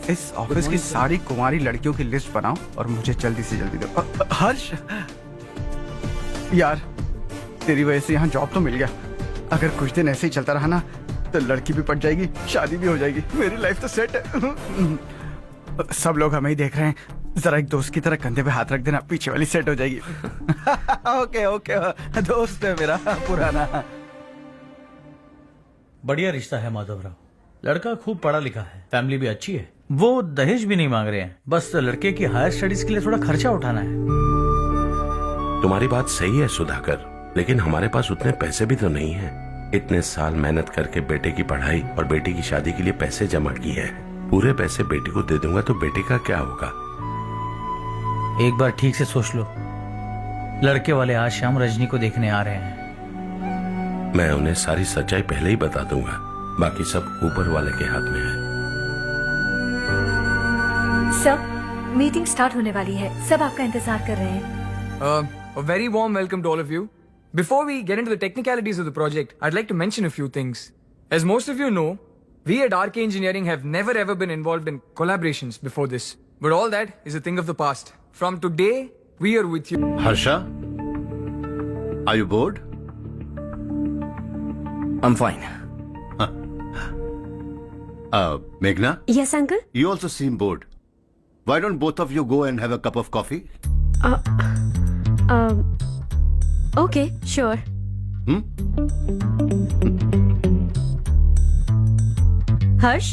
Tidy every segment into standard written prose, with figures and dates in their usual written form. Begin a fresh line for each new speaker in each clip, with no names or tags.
इस ऑफिस की सारी कुंवारी लड़कियों की लिस्ट बनाओ और मुझे जल्दी से जल्दी दो। हर्ष यार, तेरी वजह से यहाँ जॉब तो मिल गया। अगर कुछ दिन ऐसे ही चलता रहा ना तो लड़की भी पट जाएगी, शादी भी हो जाएगी, मेरी लाइफ तो सेट है। सब लोग हमें ही देख रहे हैं, जरा एक दोस्त की तरह कंधे पे हाथ रख देना, पीछे वाली सेट हो जाएगी। ओके ओके, दोस्त है मेरा पुराना।
बढ़िया रिश्ता है माधवराव। लड़का खूब पढ़ा लिखा है, फैमिली भी अच्छी है। वो दहेज भी नहीं मांग रहे हैं, बस लड़के की हायर स्टडीज के लिए थोड़ा खर्चा उठाना है।
तुम्हारी बात सही है सुधाकर, लेकिन हमारे पास उतने पैसे भी तो नहीं है। इतने साल मेहनत करके बेटे की पढ़ाई और बेटी की शादी के लिए पैसे जमा किए हैं। पूरे पैसे बेटी को दे दूंगा तो बेटे का क्या होगा?
एक बार ठीक से सोच लो, लड़के वाले आज शाम रजनी को देखने आ रहे हैं।
मैं उन्हें सारी सच्चाई पहले ही बता दूंगा, बाकी सब ऊपर वाले के हाथ में है।
सर, मीटिंग स्टार्ट होने वाली है, सब आपका इंतजार कर रहे हैं।
A very warm welcome to all of you. Before we get into the technicalities of the project, I'd like to mention a few things. As most of you know, we at RK Engineering have never ever been involved in collaborations before this. But all that is a thing of the past. From today, we are with you.
Harsha, are you bored?
I'm fine.
Meghna,
Yes, uncle.
you also seem bored. Why don't both of you go and have a cup of coffee?
Okay, sure. हर्ष,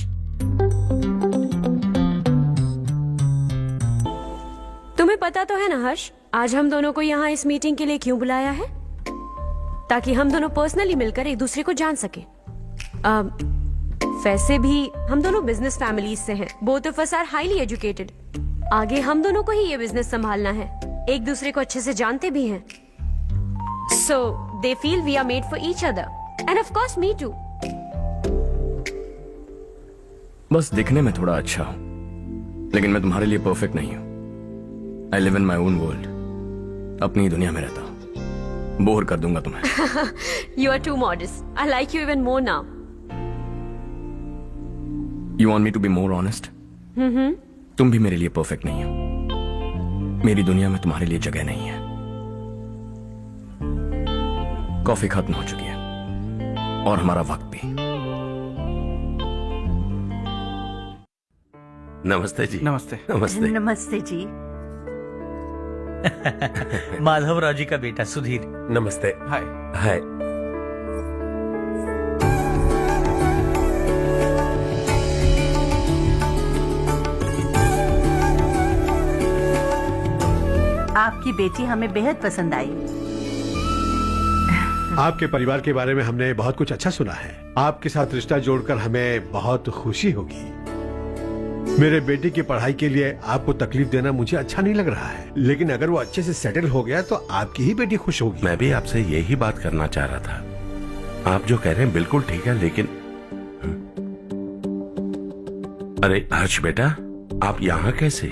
तुम्हें पता तो है ना हर्ष, आज हम दोनों को यहाँ इस मीटिंग के लिए क्यों बुलाया है? ताकि हम दोनों पर्सनली मिलकर एक दूसरे को जान सके। वैसे भी हम दोनों बिजनेस फैमिलीज से हैं। Both of us are highly educated. आगे हम दोनों को ही ये बिजनेस संभालना है। एक दूसरे को अच्छे से जानते भी हैं। So they feel we are made for each other, and of course me too.
बस दिखने में थोड़ा अच्छा हूं, लेकिन मैं तुम्हारे लिए परफेक्ट नहीं हूं। I live in my own world. अपनी ही दुनिया में रहता हूं। बोर कर दूंगा तुम्हें।
You are too modest. I like you even more now.
You want me to be more honest? तुम भी मेरे लिए परफेक्ट नहीं हो। मेरी दुनिया में तुम्हारे लिए जगह नहीं है। कॉफी खत्म हो चुकी है और हमारा वक्त भी।
नमस्ते जी।
नमस्ते।
नमस्ते।
नमस्ते जी।
माधवराव जी का बेटा सुधीर।
नमस्ते।
हाय।
हाय।
आपकी बेटी हमें बेहद पसंद आई।
आपके परिवार के बारे में हमने बहुत कुछ अच्छा सुना है। आपके साथ रिश्ता जोड़कर हमें बहुत खुशी होगी। मेरे बेटे की पढ़ाई के लिए आपको तकलीफ देना मुझे अच्छा नहीं लग रहा है, लेकिन अगर वो अच्छे से सेटल हो गया तो आपकी ही बेटी खुश होगी।
मैं भी आपसे यही बात करना चाह रहा था। आप जो कह रहे हैं बिल्कुल ठीक है, लेकिन अरे हर्ष बेटा, आप यहाँ कैसे?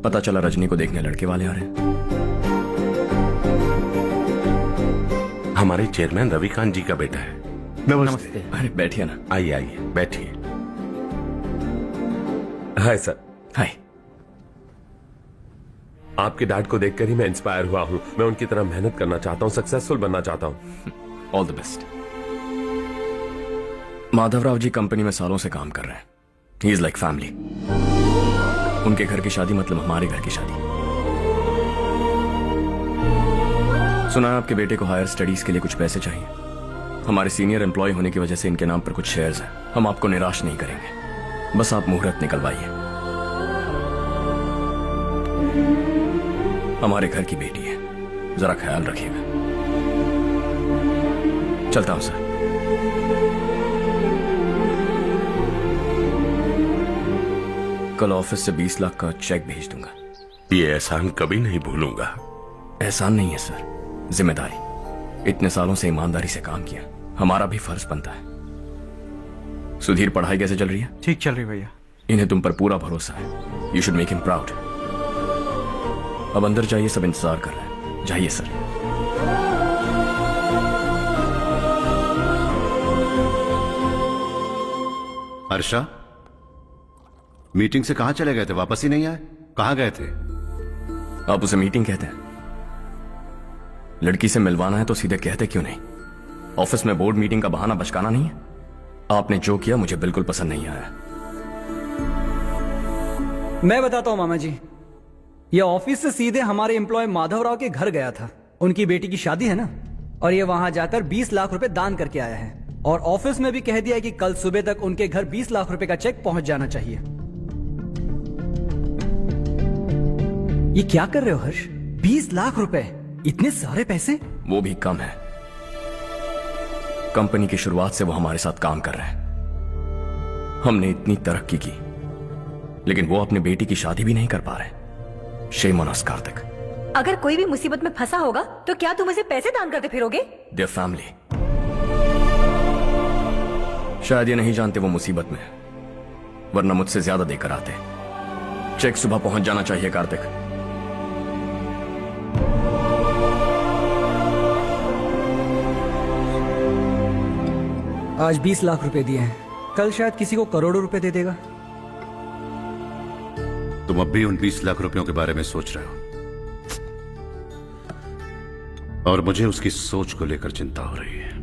पता चला रजनी को देखने लड़के वाले आ रहे हैं।
हमारे चेयरमैन रविकांत जी का बेटा है।
नमस्ते।
अरे बैठिए ना।
आइए आइए बैठिए।
Hi sir.
हाय।
आपके डैड को देखकर ही मैं इंस्पायर हुआ हूँ। मैं उनकी तरह मेहनत करना चाहता हूँ, सक्सेसफुल बनना चाहता हूँ।
All the best. Madhavrao ji company में सालों से काम कर रहे हैं। He is like family. उनके घर की शादी मतलब हमारे घर की शादी। सुना है आपके बेटे को हायर स्टडीज के लिए कुछ पैसे चाहिए। हमारे सीनियर एम्प्लॉय होने की वजह से इनके नाम पर कुछ शेयर्स हैं। हम आपको निराश नहीं करेंगे, बस आप मुहूर्त निकलवाइए। हमारे घर की बेटी है, जरा ख्याल रखिएगा। चलता हूं सर। कल ऑफिस से 20 लाख का चेक भेज दूंगा।
ये एहसान कभी नहीं भूलूंगा।
एहसान नहीं है सर, जिम्मेदारी। इतने सालों से ईमानदारी से काम किया, हमारा भी फर्ज बनता है। सुधीर, पढ़ाई कैसे चल रही है?
ठीक चल रही भैया।
इन्हें तुम पर पूरा भरोसा है। You should make him proud. अब अंदर जाइए, सब इंतजार कर रहे हैं। जाइए सर।
हर्षा, मीटिंग से कहाँ चले गए थे? वापस ही नहीं आए? कहाँ गए थे?
आप उसे मीटिंग कहते हैं? लड़की से मिलवाना है तो सीधे कहते क्यों नहीं? ऑफिस में बोर्ड मीटिंग का बहाना बचकाना नहीं है। आपने जो किया मुझे बिल्कुल पसंद नहीं आया।
मैं बताता हूं मामा जी, ये ऑफिस से सीधे हमारे एम्प्लॉय माधवराव के घर गया था। उनकी बेटी की शादी है ना, और ये वहां जाकर 20 लाख रुपए दान करके आया है। और ऑफिस में भी कह दिया कि कल सुबह तक उनके घर 20 लाख रुपए का चेक पहुंच जाना चाहिए। ये क्या कर रहे हो हर्ष? 20 लाख रुपए, इतने सारे पैसे?
वो भी कम है। कंपनी की शुरुआत से वो हमारे साथ काम कर रहे हैं। हमने इतनी तरक्की की, लेकिन वो अपनी बेटी की शादी भी नहीं कर पा रहे। Shame on us Kartik.
अगर कोई भी मुसीबत में फंसा होगा तो क्या तुम उसे पैसे दान करते फिरोगे?
Their family. शायद ये नहीं जानते वो मुसीबत में, वरना मुझसे ज्यादा देकर आते। चेक सुबह पहुंच जाना चाहिए कार्तिक।
आज 20 लाख रुपए दिए हैं, कल शायद किसी को करोड़ों रुपए दे देगा।
तुम अब भी उन 20 लाख रुपयों के बारे में सोच रहे हो, और मुझे उसकी सोच को लेकर चिंता हो रही है।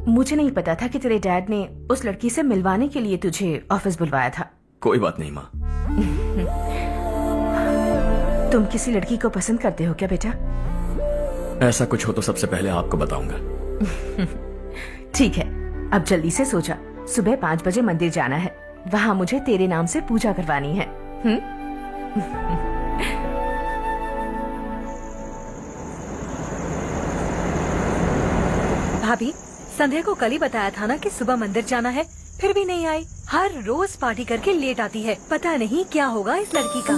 मुझे नहीं पता था कि तेरे डैड ने उस लड़की से मिलवाने के लिए तुझे ऑफिस बुलवाया था।
कोई बात नहीं माँ।
तुम किसी लड़की को पसंद करते हो क्या बेटा?
ऐसा कुछ हो तो सबसे पहले आपको बताऊंगा।
ठीक है, अब जल्दी से सो जा। सुबह 5 बजे मंदिर जाना है, वहाँ मुझे तेरे नाम से पूजा करवानी है।
भाभी, संध्या को कल ही बताया था ना कि सुबह मंदिर जाना है, फिर भी नहीं आई। हर रोज पार्टी करके लेट आती है। पता नहीं क्या होगा इस लड़की का।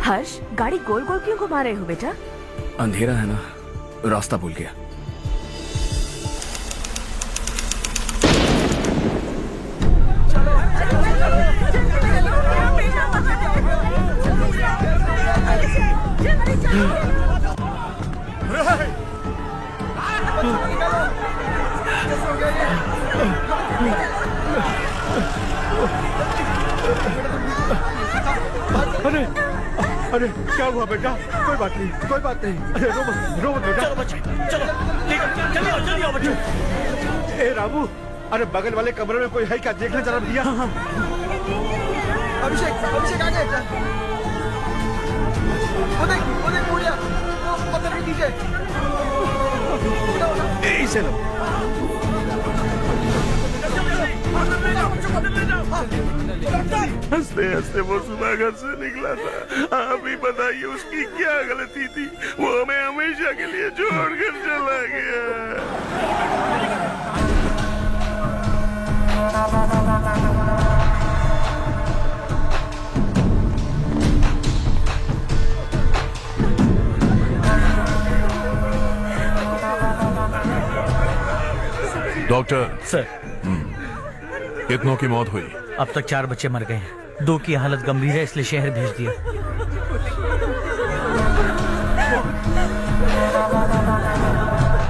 हर्ष, गाड़ी गोल गोल क्यों घुमा रहे हो बेटा?
अंधेरा है ना, रास्ता भूल गया।
अरे अरे क्या हुआ बेटा? कोई बात नहीं, कोई बात नहीं। अरे रो मत बेटा।
चलो बच्चे, चलो जल्दी आओ बच्चे।
ए रामू, अरे बगल वाले कमरे में कोई है क्या? देखना जरा भैया।
अभिषेक आ गए। वो देख पूजा, वो पत्थर के नीचे।
इसे लो।
हंसते हंसते वो सुबह घर से निकला था। आप ही बताइए उसकी क्या गलती थी? वो हमें हमेशा के लिए छोड़कर चला गया।
डॉक्टर
सर,
कितनों की मौत हुई?
अब तक 4 बच्चे मर गए हैं। 2 की हालत गंभीर है, इसलिए शहर भेज दिया।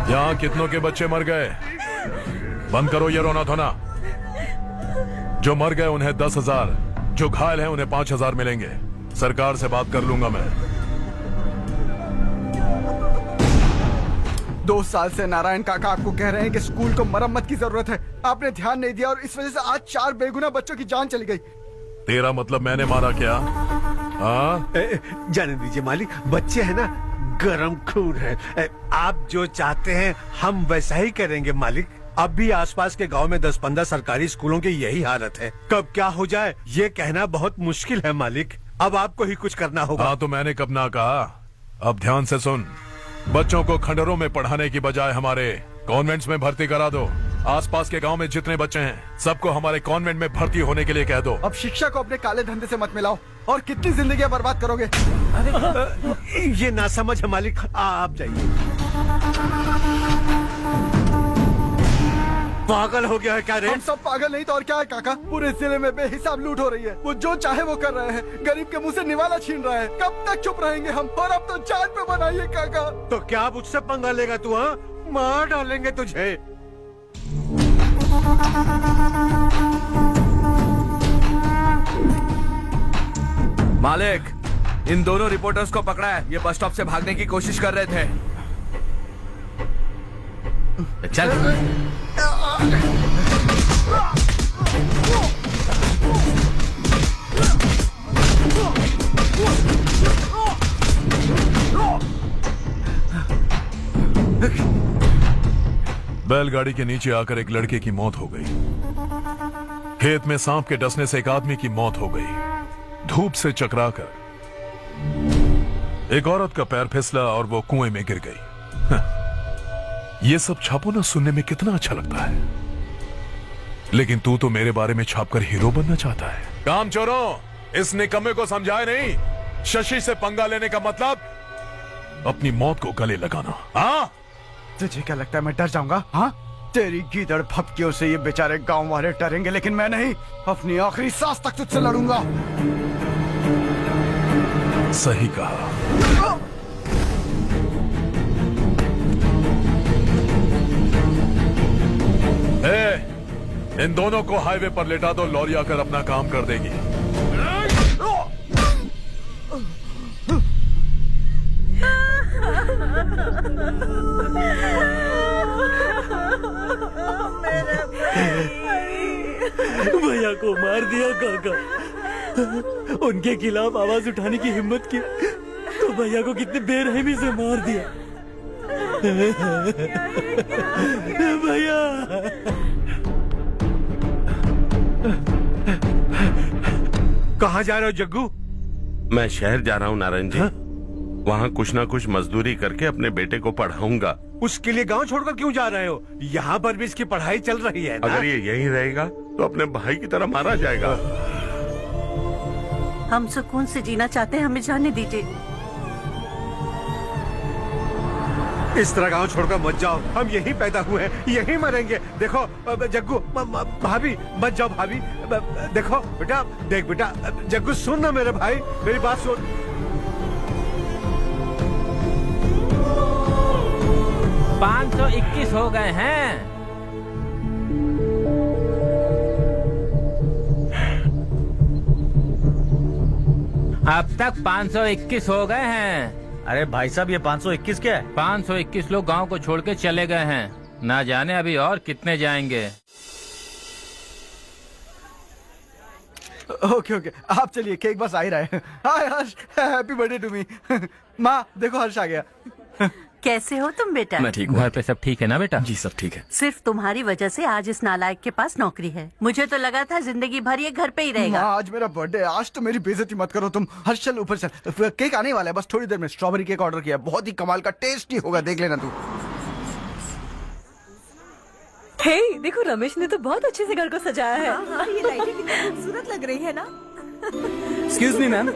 यहाँ कितनों के बच्चे मर गए? बंद करो ये रोना धोना। जो मर गए उन्हें 10,000, जो घायल हैं उन्हें 5,000 मिलेंगे। सरकार से बात कर लूंगा मैं।
2 साल से नारायण काका आपको कह रहे हैं कि स्कूल को मरम्मत की जरूरत है। आपने ध्यान नहीं दिया और इस वजह से आज 4 बेगुनाह बच्चों की जान चली गई।
तेरा मतलब मैंने मारा क्या? हाँ?
जाने दीजिए मालिक, बच्चे हैं ना, गरम खून है। आप जो चाहते हैं हम वैसा ही करेंगे मालिक। अब भी आसपास के गांव में 10-15 सरकारी स्कूलों की यही हालत है। कब क्या हो जाए ये कहना बहुत मुश्किल है मालिक। अब आपको ही कुछ करना होगा।
हाँ तो मैंने कब ना कहा। अब ध्यान से सुन, बच्चों को खंडरों में पढ़ाने की बजाय हमारे कॉन्वेंट्स में भर्ती करा दो। आसपास के गांव में जितने बच्चे हैं सबको हमारे कॉन्वेंट में भर्ती होने के लिए कह दो।
अब शिक्षा को अपने काले धंधे से मत मिलाओ। और कितनी जिंदगियां बर्बाद करोगे?
ये ना समझ है मालिक। आप जाइए। पागल हो गया है क्या रे?
हम सब पागल नहीं तो और क्या है काका। पूरे जिले में बेहिसाब लूट हो रही है। वो जो चाहे वो कर रहे हैं। गरीब के मुंह से निवाला छीन रहा है। कब तक चुप रहेंगे हम? और अब तो जान पे बनाइए काका।
तो क्या मुझसे पंगा लेगा तू? हाँ, मार डालेंगे तुझे।
मालिक, इन दोनों रिपोर्टर्स को पकड़ा है। ये बस स्टॉप से भागने की कोशिश कर रहे थे।
चल।
बैलगाड़ी के नीचे आकर एक लड़के की मौत हो गई। खेत में सांप के डसने से एक आदमी की मौत हो गई। धूप से चकराकर एक औरत का पैर फिसला और वो कुएं में गिर गई। ये सब छापो ना सुनने में कितना अच्छा लगता है, लेकिन तू तो मेरे बारे में छापकर हीरो बनना चाहता है। काम चोरों, इस निकम्मे को समझाए नहीं। शशि से पंगा लेने का मतलब अपनी मौत को गले लगाना। हाँ,
तुझे क्या लगता है मैं डर जाऊंगा? हाँ, तेरी गीदड़ फपकियों से ये बेचारे गांव वाले डरेंगे, लेकिन मैं नहीं। अपनी आखिरी सांस तक तुझसे लड़ूंगा।
सही कहा। इन दोनों को हाईवे पर लेटा दो। लॉरी आकर अपना काम कर देगी।
भैया को मार दिया काका। उनके खिलाफ आवाज उठाने की हिम्मत की तो भैया को कितने बेरहमी से मार दिया। भैया
कहाँ जा रहे हो जग्गू?
मैं शहर जा रहा हूँ नारायण जी। वहाँ कुछ ना कुछ मजदूरी करके अपने बेटे को पढ़ाऊंगा।
उसके लिए गांव छोड़कर क्यों जा रहे हो? यहाँ पर भी इसकी पढ़ाई चल रही है ना?
अगर ये यहीं रहेगा तो अपने भाई की तरह मारा जाएगा।
हम सुकून से जीना चाहते हैं, हमें जाने दीजिए।
इस तरह गांव छोड़कर मत जाओ। हम यहीं पैदा हुए हैं, यहीं मरेंगे। देखो जग्गू, भाभी मत जाओ। भाभी देखो बेटा, देख बेटा, जग्गू सुन ना मेरे भाई, मेरी बात सुन।
521 हो गए हैं। अब तक 521 हो गए हैं।
अरे भाई साहब, ये 521 क्या है?
521 लोग गांव को छोड़ के चले गए हैं। ना जाने अभी और कितने जाएंगे।
ओके ओके, आप चलिए, केक बस आ ही रहा है। हाय हर्ष, हैप्पी बर्थडे टू मी। माँ देखो, हर्ष आ गया।
कैसे हो तुम बेटा?
मैं ठीक हूँ।
घर पे सब ठीक है ना बेटा?
जी सब ठीक है।
सिर्फ तुम्हारी वजह से आज इस नालायक के पास नौकरी है। मुझे तो लगा था जिंदगी भर ये घर पे ही रहेगा।
माँ आज मेरा बर्थडे, आज तो मेरी बेइज्जती मत करो तुम। हर्ष चल ऊपर चल, केक आने वाला है बस थोड़ी देर में। स्ट्रॉबेरी केक ऑर्डर किया, बहुत ही कमाल का, टेस्टी होगा, देख लेना तू।
हे देखो, रमेश ने तो बहुत अच्छे से घर को सजाया है।
हाँ, ये लाइटें कितनी खूबसूरत लग रही है ना।
Excuse me ma'am,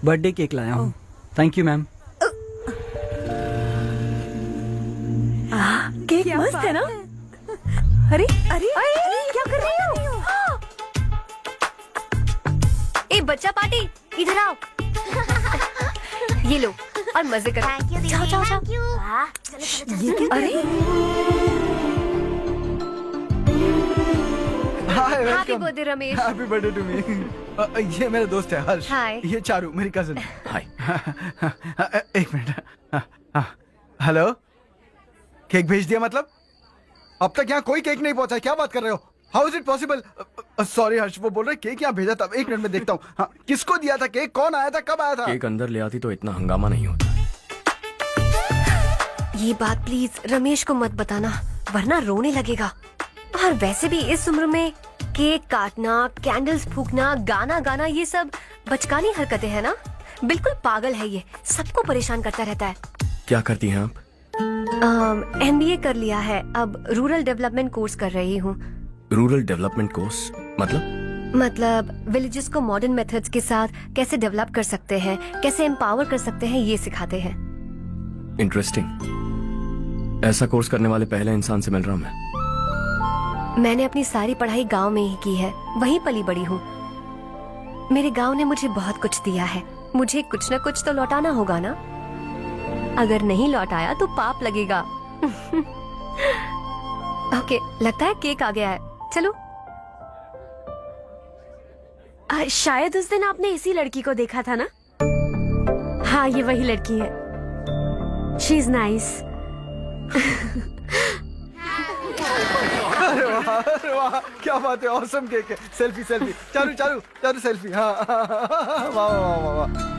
birthday cake लाया हूँ। Thank you ma'am.
केक मस्त है ना? अरे अरे क्या कर रही हो? ए बच्चा पार्टी, इधर आओ। ये लो और मजे करो। जाओ जाओ जाओ। ये क्या? अरे
hi,
happy birthday Ramesh.
Happy birthday to me. ये मेरा दोस्त है हर्ष।
हाय।
ये चारू मेरी कजिन।
हाय।
एक मिनट। हेलो, केक भेज दिया मतलब? अब तक यहाँ कोई केक नहीं पहुंचा, क्या बात कर रहे हो? How is it possible? Sorry Harsh, वो बोल रहे केक यहाँ भेजा था। 1 मिनट में देखता हूँ। हाँ, किसको दिया था केक? कौन आया था? कब आया था?
केक अंदर ले आती तो इतना हंगामा नहीं होता।
ये बात प्लीज रमेश को मत बताना, वरना रोने लगेगा। और वैसे भी इस उम्र में केक काटना, कैंडल्स फूकना, गाना गाना, ये सब बचकानी हरकतें हैं ना। बिल्कुल पागल है ये, सबको परेशान करता रहता है।
क्या करती हैं आप?
MBA कर लिया है, अब रूरल डेवलपमेंट कोर्स कर रही हूँ।
रूरल डेवलपमेंट कोर्स
मतलब विलेजेस को मॉडर्न मेथड्स के साथ कैसे डेवलप कर सकते हैं, कैसे एम्पावर कर सकते हैं, ये सिखाते हैं।
इंटरेस्टिंग। ऐसा कोर्स करने वाले पहले इंसान से मिल रहा हूँ मैं।
मैंने अपनी सारी पढ़ाई गांव में ही की है, वहीं पली बड़ी हूँ। मेरे गांव ने मुझे बहुत कुछ दिया है, मुझे कुछ न कुछ तो लौटाना होगा ना। अगर नहीं लौटाया तो पाप लगेगा। ओके, लगता है केक आ गया है, चलो। शायद उस दिन आपने इसी लड़की को देखा था ना? हाँ, ये वही लड़की है। She is nice.
अरे वाह, क्या बात है, ऑसम केक है। Selfie selfie, Charu Charu Charu selfie. हाँ, वाह वाह वाह वाह।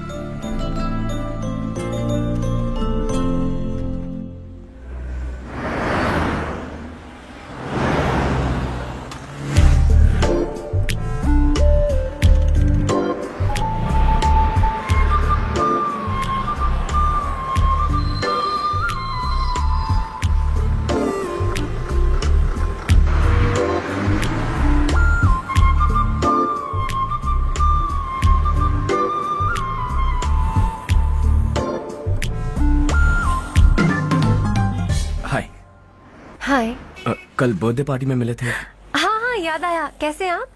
हाय।
कल बर्थडे पार्टी में मिले थे।
हाँ, याद आया। कैसे आप?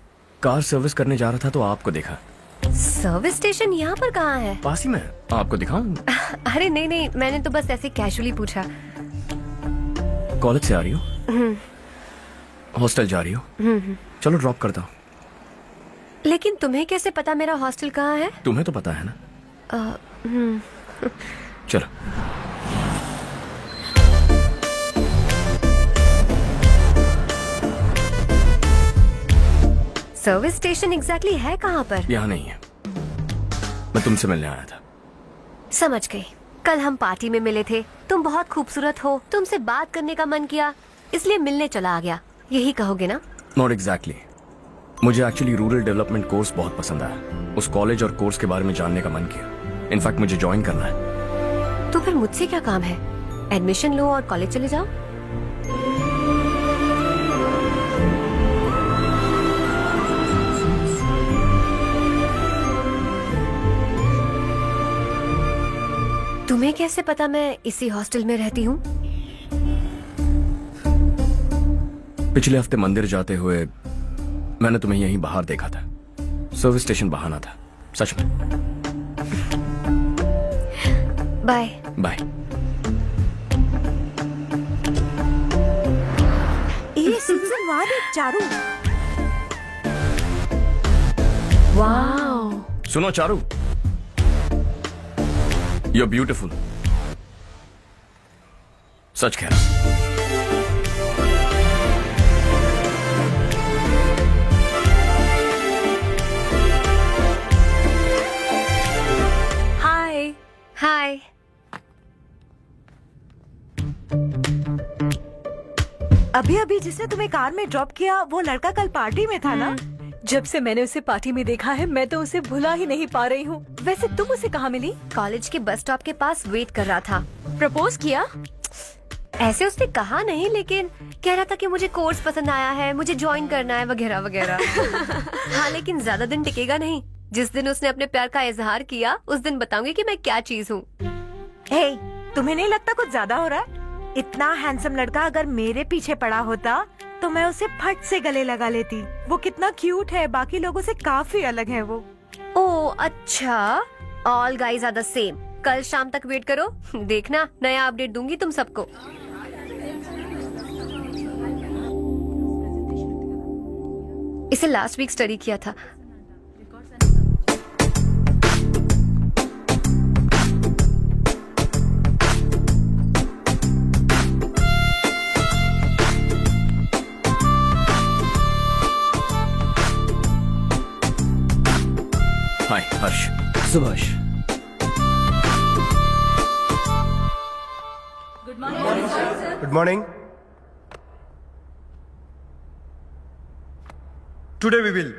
कार सर्विस करने जा रहा था तो आपको देखा।
सर्विस स्टेशन यहाँ पर कहाँ है?
पास ही में, आपको दिखाऊं?
अरे नहीं, मैंने तो बस ऐसे कैजुअली पूछा।
कॉलेज से आ रही हो? हॉस्टल जा रही हो? चलो ड्रॉप करता हूँ।
लेकिन तुम्हें कैसे पता मेरा हॉस्टल कहाँ है?
तुम्हें तो पता है ना। चलो।
सर्विस स्टेशन एग्जैक्टली है कहाँ पर?
यहाँ नहीं है, मैं तुमसे मिलने आया था।
समझ गई। कल हम पार्टी में मिले थे, तुम बहुत खूबसूरत हो, तुमसे बात करने का मन किया, इसलिए मिलने चला आ गया, यही कहोगे ना?
Not exactly. मुझे एक्चुअली रूरल डेवलपमेंट कोर्स बहुत पसंद आया। उस कॉलेज और कोर्स के बारे में जानने का मन किया। इनफैक्ट मुझे ज्वाइन करना है।
तो फिर मुझसे क्या काम है? एडमिशन लो और कॉलेज चले जाओ। तुम्हें कैसे पता मैं इसी हॉस्टल में रहती हूँ?
पिछले हफ्ते मंदिर जाते हुए मैंने तुम्हें यहीं बाहर देखा था। सर्विस स्टेशन बहाना था, सच में।
Bye
bye.
ये सुन वहां देख चारू।
वाओ।
सुनो चारू, You're beautiful. सच कह रहा।
हाय। हाय।
अभी जिसने तुम्हें कार में ड्रॉप किया वो लड़का कल पार्टी में था ना?
जब से मैंने उसे पार्टी में देखा है मैं तो उसे भुला ही नहीं पा रही हूँ। वैसे तुम उसे कहाँ मिली?
कॉलेज के बस स्टॉप के पास वेट कर रहा था। प्रपोज किया? ऐसे उसने कहा नहीं, लेकिन कह रहा था कि मुझे कोर्स पसंद आया है, मुझे ज्वाइन करना है, वगैरह वगैरह। हाँ, लेकिन ज्यादा दिन टिकेगा नहीं। जिस दिन उसने अपने प्यार का इजहार किया उस दिन बताऊंगी कि मैं क्या चीज हूँ।
हे, तुम्हें नहीं लगता कुछ ज्यादा हो रहा है? इतना हैंडसम लड़का अगर मेरे पीछे पड़ा होता तो मैं उसे फट से गले लगा लेती। वो कितना क्यूट है, बाकी लोगों से काफी अलग है वो।
ओह अच्छा, all guys are the same. कल शाम तक वेट करो, देखना नया अपडेट दूंगी तुम सबको। इसे लास्ट वीक स्टडी किया था।
हाय हर्ष।
Subhash.
Good morning. Today we will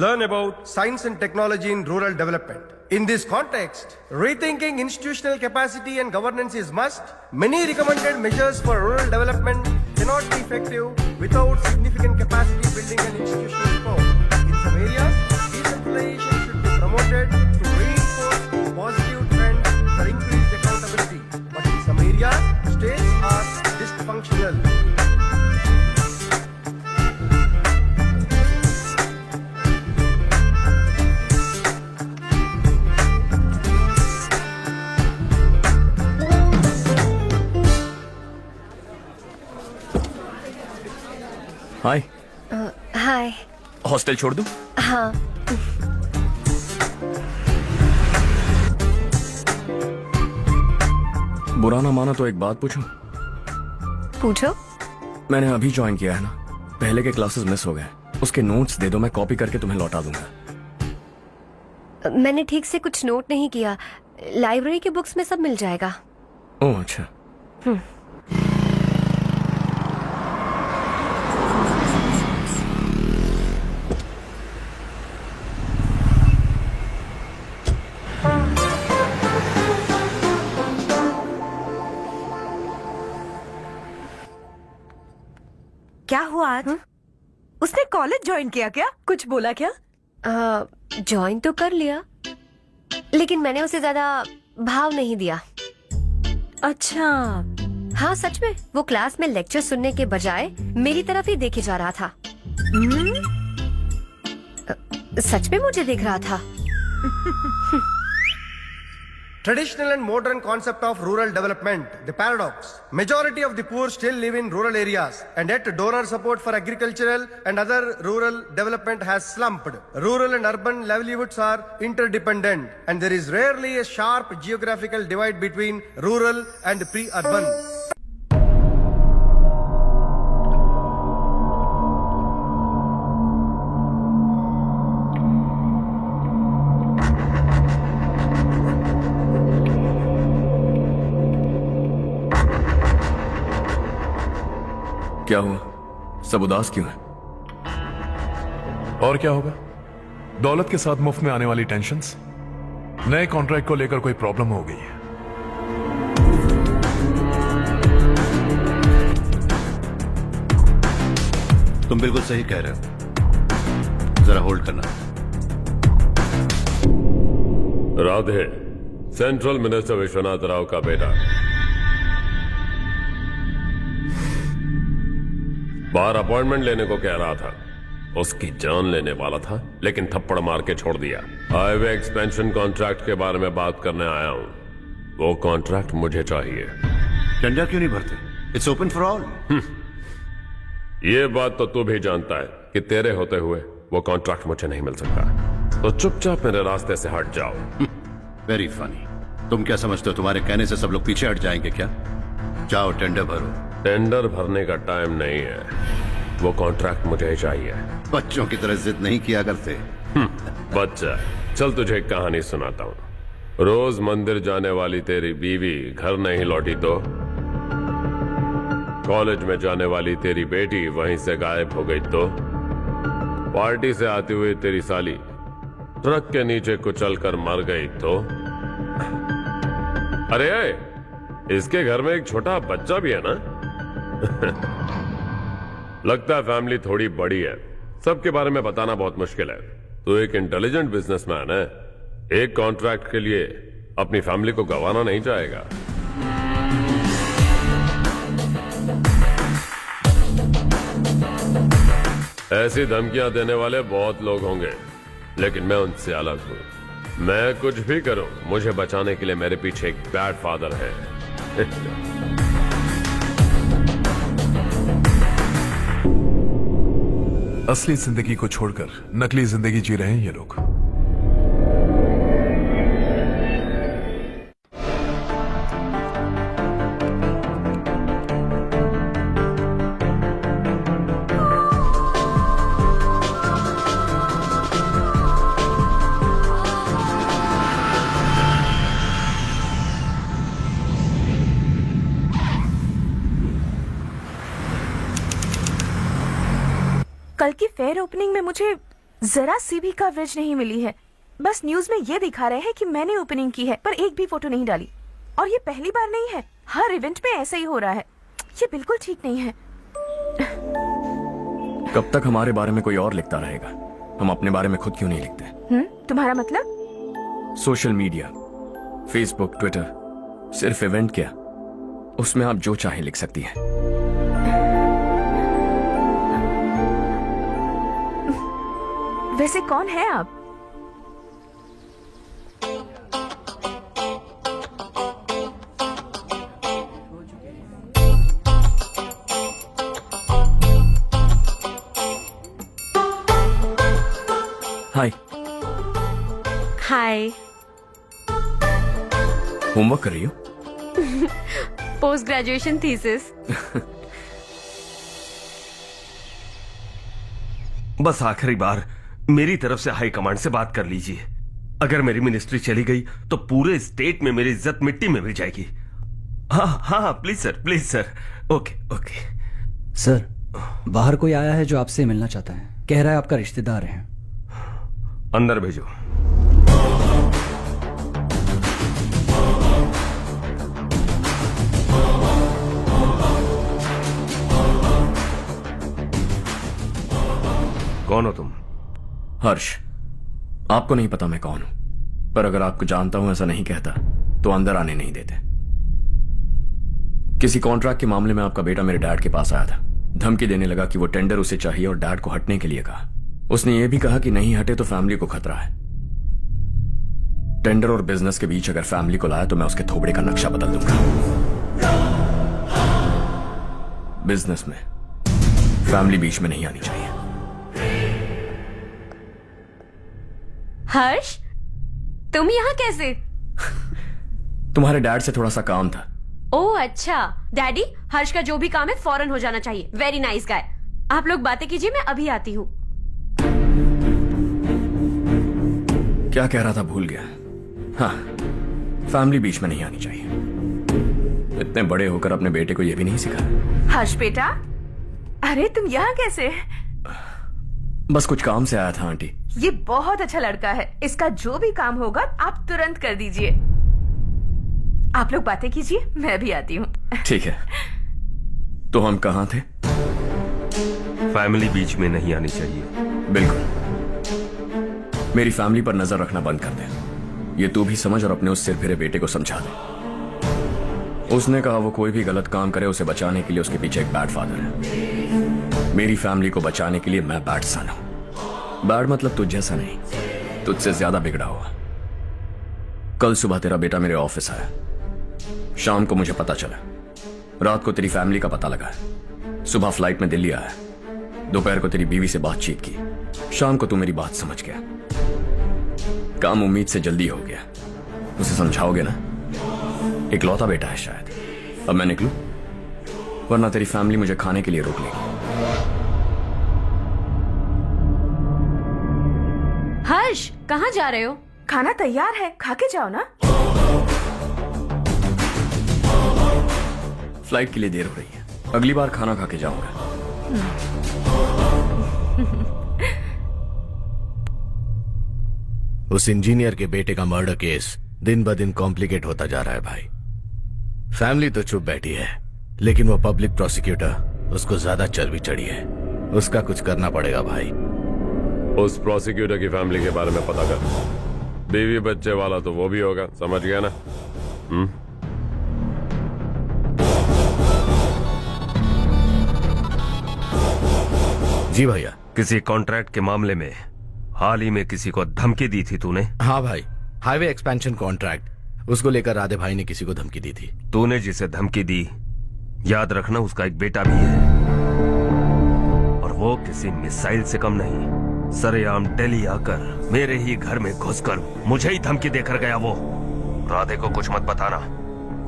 learn about science and technology in rural development. In this context, rethinking institutional capacity and governance is must. Many recommended measures for rural development cannot be effective without significant capacity building and institutional support. In some areas, decentralization should be promoted to reinforce positive trends for increased accountability. But in some areas, states are dysfunctional.
Hi.
Hi.
Hostel छोड़ दूं?
हाँ।
बुरा ना माना तो एक बात पूछूं?
पूछो।
मैंने अभी ज्वाइन किया है ना, पहले के क्लासेस मिस हो गए। उसके नोट्स दे दो, मैं कॉपी करके तुम्हें लौटा दूंगा।
मैंने ठीक से कुछ नोट नहीं किया, लाइब्रेरी के बुक्स में सब मिल जाएगा।
ओह अच्छा।
क्या हुआ आज? उसने कॉलेज ज्वाइन किया क्या?
कुछ बोला क्या?
ज्वाइन तो कर लिया, लेकिन मैंने उसे ज्यादा भाव नहीं दिया।
अच्छा।
हाँ सच में, वो क्लास में लेक्चर सुनने के बजाय मेरी तरफ ही देखे जा रहा था। सच में मुझे देख रहा था।
Traditional and modern concept of rural development, the paradox. Majority of the poor still live in rural areas, and yet donor support for agricultural and other rural development has slumped. Rural and urban livelihoods are interdependent, and there is rarely a sharp geographical divide between rural and pre-urban.
क्या हुआ? सब उदास क्यों है?
और क्या होगा? दौलत के साथ मुफ्त में आने वाली टेंशन्स। नए कॉन्ट्रैक्ट को लेकर कोई प्रॉब्लम हो गई है।
तुम बिल्कुल सही कह रहे हो, जरा होल्ड करना।
राधे, सेंट्रल मिनिस्टर विश्वनाथ राव का बेटा बाहर अपॉइंटमेंट लेने को कह रहा था। उसकी जान लेने वाला था, लेकिन थप्पड़ मार के छोड़ दिया। हाईवे एक्सपेंशन कॉन्ट्रैक्ट के बारे में बात करने आया हूं। वो कॉन्ट्रैक्ट मुझे चाहिए।
टेंडर क्यों नहीं भरते? It's open for all.
ये बात तो तू भी जानता है कि तेरे होते हुए वो कॉन्ट्रैक्ट मुझे नहीं मिल सकता। तो चुपचाप मेरे रास्ते से हट जाओ।
Very funny. तुम क्या समझते हो तुम्हारे कहने से सब लोग पीछे हट जाएंगे क्या? जाओ टेंडर भरो।
टेंडर भरने का टाइम नहीं है, वो कॉन्ट्रैक्ट मुझे चाहिए।
बच्चों की तरह जिद नहीं किया करते।
बच्चा, चल तुझे एक कहानी सुनाता हूँ। रोज मंदिर जाने वाली तेरी बीवी घर नहीं लौटी तो कॉलेज में जाने वाली तेरी बेटी वहीं से गायब हो गई तो पार्टी से आती हुई तेरी साली ट्रक के नीचे कुचल कर मर गई तो अरे इसके घर में एक छोटा बच्चा भी है ना। लगता है फैमिली थोड़ी बड़ी है, सबके बारे में बताना बहुत मुश्किल है। तो एक इंटेलिजेंट बिजनेसमैन है, एक कॉन्ट्रैक्ट के लिए अपनी फैमिली को गंवाना नहीं चाहेगा। ऐसी धमकियां देने वाले बहुत लोग होंगे, लेकिन मैं उनसे अलग हूं। मैं कुछ भी करूं, मुझे बचाने के लिए मेरे पीछे एक बैड फादर है।
असली जिंदगी को छोड़कर नकली जिंदगी जी रहे हैं ये लोग।
कल की फेयर ओपनिंग में मुझे जरा सी भी कवरेज नहीं मिली है। बस न्यूज में ये दिखा रहे हैं कि मैंने ओपनिंग की है, पर एक भी फोटो नहीं डाली। और ये पहली बार नहीं है, हर इवेंट में ऐसा ही हो रहा है। ये बिल्कुल ठीक नहीं है।
कब तक हमारे बारे में कोई और लिखता रहेगा? हम अपने बारे में खुद क्यों नहीं लिखते?
तुम्हारा मतलब?
सोशल मीडिया, फेसबुक, ट्विटर, सिर्फ इवेंट क्या, उसमें आप जो चाहे लिख सकती हैं।
वैसे कौन है आप?
हाय।
हाय।
होमवर्क कर रही हो?
Post graduation thesis.
बस आखिरी बार मेरी तरफ से हाई कमांड से बात कर लीजिए। अगर मेरी मिनिस्ट्री चली गई तो पूरे स्टेट में मेरी इज्जत मिट्टी में मिल जाएगी। हाँ हाँ please sir. Okay okay.
Sir, बाहर कोई आया है जो आपसे मिलना चाहता है। कह रहा है आपका रिश्तेदार है।
अंदर भेजो। कौन हो तुम?
हर्ष। आपको नहीं पता मैं कौन हूं, पर अगर आपको जानता हूं ऐसा नहीं कहता तो अंदर आने नहीं देते। किसी कॉन्ट्रैक्ट के मामले में आपका बेटा मेरे डैड के पास आया था। धमकी देने लगा कि वो टेंडर उसे चाहिए और डैड को हटने के लिए कहा। उसने ये भी कहा कि नहीं हटे तो फैमिली को खतरा है। टेंडर और बिजनेस के बीच अगर फैमिली को लाया तो मैं उसके थोबड़े का नक्शा बदल दूंगा। बिजनेस में फैमिली बीच में नहीं आनी चाहिए।
हर्ष, तुम यहाँ कैसे?
तुम्हारे डैड से थोड़ा सा काम था।
ओह अच्छा। डैडी, हर्ष का जो भी काम है फौरन हो जाना चाहिए। Very nice guy. आप लोग बातें कीजिए, मैं अभी आती हूँ।
क्या कह रहा था भूल गया। हाँ, फैमिली बीच में नहीं आनी चाहिए। इतने बड़े होकर अपने बेटे को यह भी नहीं सिखाया।
हर्ष बेटा, अरे तुम यहाँ कैसे?
बस कुछ काम से आया था आंटी।
ये बहुत अच्छा लड़का है। इसका जो भी काम होगा आप तुरंत कर दीजिए। आप लोग बातें कीजिए, मैं भी आती हूँ।
ठीक है। तो हम कहाँ थे?
फैमिली बीच में नहीं आनी चाहिए।
बिल्कुल। मेरी फैमिली पर नजर रखना बंद कर दे। ये तू भी समझ और अपने उस सिर फिरे बेटे को समझा दे। उसने कहा वो कोई भी गलत काम करे उसे बचाने के लिए उसके पीछे एक बैड फादर है। मेरी फैमिली को बचाने के लिए मैं बैड सन हूं। बैड मतलब तुझ जैसा नहीं, तुझसे ज्यादा बिगड़ा हुआ। कल सुबह तेरा बेटा मेरे ऑफिस आया। शाम को मुझे पता चला। रात को तेरी फैमिली का पता लगा। सुबह फ्लाइट में दिल्ली आया। दोपहर को तेरी बीवी से बातचीत की। शाम को तू मेरी बात समझ गया। काम उम्मीद से जल्दी हो गया। उसे समझाओगे ना? इकलौता बेटा है शायद। अब मैं निकलूं, वरना तेरी फैमिली मुझे खाने के लिए रोक लेगी।
हर्ष, कहाँ जा रहे हो?
खाना तैयार है, खा के जाओ ना।
फ्लाइट के लिए देर हो रही है। अगली बार खाना खा के जाऊंगा।
उस इंजीनियर के बेटे का मर्डर केस दिन ब दिन कॉम्प्लिकेट होता जा रहा है भाई। फैमिली तो चुप बैठी है, लेकिन वो पब्लिक प्रोसिक्यूटर, उसको ज्यादा चर्बी चढ़ी है। उसका कुछ करना पड़ेगा भाई।
उस प्रोसिक्यूटर की फैमिली के बारे में पता कर। बीवी बच्चे वाला तो वो भी होगा, समझ गया ना?
जी भैया।
किसी कॉन्ट्रैक्ट के मामले में हाल ही में किसी को धमकी दी थी तूने?
हाँ भाई, हाईवे एक्सपेंशन कॉन्ट्रैक्ट, उसको लेकर राधे भाई ने किसी को धमकी दी थी।
तूने जिसे धमकी दी, याद रखना उसका एक बेटा भी है, और वो किसी मिसाइल से कम नहीं। सरेआम दिल्ली आकर मेरे ही घर में घुसकर मुझे ही धमकी देकर गया वो। राधे को कुछ मत बताना,